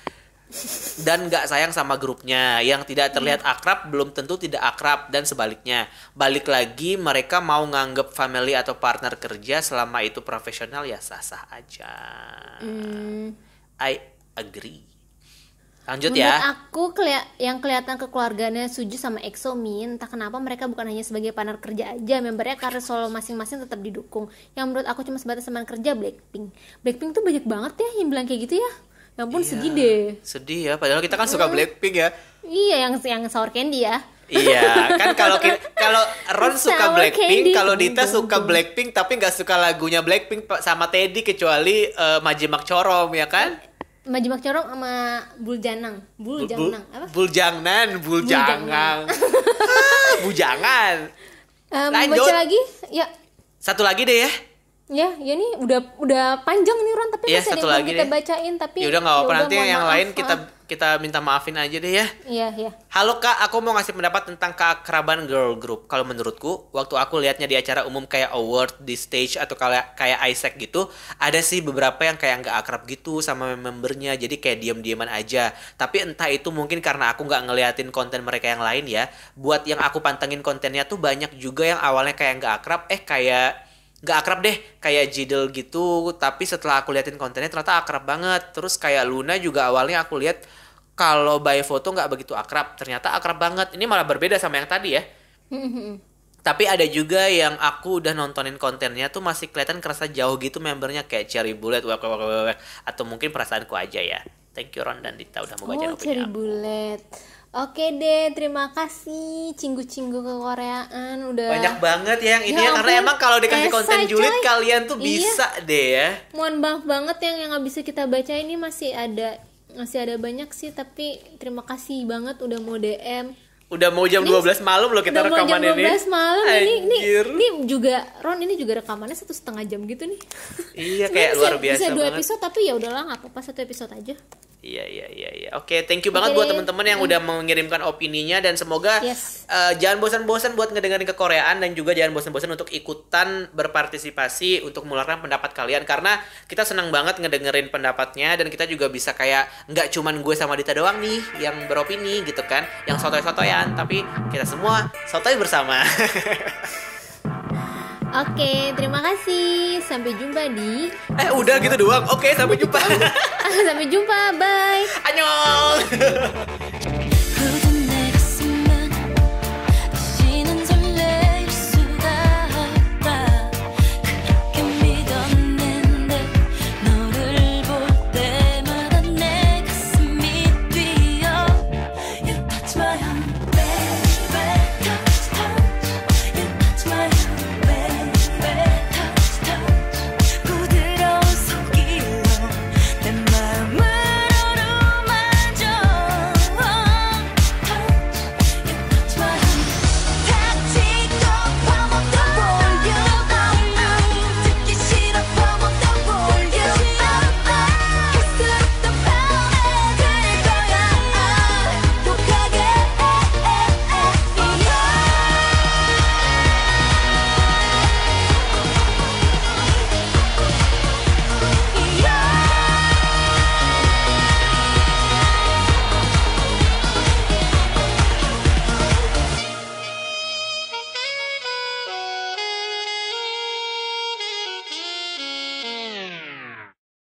Dan nggak sayang sama grupnya. Yang tidak terlihat akrab belum tentu tidak akrab, dan sebaliknya. Balik lagi, mereka mau nganggep family atau partner kerja selama itu profesional ya sah-sah aja. I agree. Lanjut Menurut ya. aku yang kelihatan kekeluargaannya Suju sama EXO Min, entah kenapa mereka bukan hanya sebagai partner kerja aja, membernya karir solo masing-masing tetap didukung. Yang menurut aku cuma sebatas teman kerja Blackpink. Blackpink tuh banyak banget ya yang bilang kayak gitu ya. Ya ampun, sedih deh. Sedih ya, padahal kita kan suka Blackpink ya. Iya, yang sour candy ya. Iya, kan kalau Ron suka Sour Blackpink, candy. kalau Dita suka Blackpink tapi nggak suka lagunya Blackpink sama Teddy kecuali Majimak Corom ya kan? Majimak Corong sama Buljanang. Apa? Buljangan. Bujangan. Lanjut. Baca lagi? Ya. Satu lagi deh ya. Ya nih udah panjang nih Ron, tapi Iya, masih ada satu yang lagi belum kita deh. bacain, tapi Ya udah nggak apa-apa, nanti mohon yang maaf, lain kita minta maafin aja deh ya. Iya. Halo Kak, aku mau ngasih pendapat tentang keakraban girl group. Kalau menurutku, waktu aku lihatnya di acara umum kayak award, di stage, atau kayak Isaac gitu, ada sih beberapa yang kayak nggak akrab gitu sama membernya, jadi kayak diem-dieman aja. Tapi entah itu mungkin karena aku nggak ngeliatin konten mereka yang lain ya. Buat yang aku pantengin kontennya tuh banyak juga yang awalnya kayak nggak akrab, kayak nggak akrab deh, kayak Jidel gitu. Tapi setelah aku liatin kontennya ternyata akrab banget. Terus kayak Luna juga awalnya aku lihat kalau by foto nggak begitu akrab, ternyata akrab banget. Ini malah berbeda sama yang tadi ya. Tapi ada juga yang aku udah nontonin kontennya tuh masih kelihatan kerasa jauh gitu membernya, kayak Cherry Bullet, atau mungkin perasaanku aja ya. Thank you Ron dan Dita udah mau baca Cherry opini aku. Bullet. Oke deh, terima kasih cinggu-cinggu ke Koreaan udah. Banyak banget ya yang ini ya, Ya karena ampun, emang kalau dikasih konten esai, julid coy. kalian tuh Iya. bisa deh ya. Mohon maaf banget yang nggak bisa kita baca, ini masih ada banyak sih, tapi terima kasih banget udah mau DM. Udah mau jam 12 malam loh kita Udah mau rekaman jam 12 ini. malam Anjir. ini juga Ron, ini juga rekamannya 1,5 jam gitu nih. Iya, Sebenarnya kayak luar biasa bisa 2 banget. episode, tapi ya udahlah, nggak apa-apa, 1 episode aja. Iya. Oke, thank you banget buat teman-teman yang udah mengirimkan opininya, dan semoga Yes. Jangan bosan-bosan buat ngedengerin kekoreaan, dan juga jangan bosan-bosan untuk ikutan berpartisipasi untuk mengeluarkan pendapat kalian, karena kita senang banget ngedengerin pendapatnya, dan kita juga bisa kayak nggak cuman gue sama Dita doang nih yang beropini gitu kan, yang sotoy-sotoyan, tapi kita semua sotoy bersama. Oke, terima kasih. Sampai jumpa di Udah gitu doang. Oke, sampai jumpa. Sampai jumpa. Bye. Annyeong.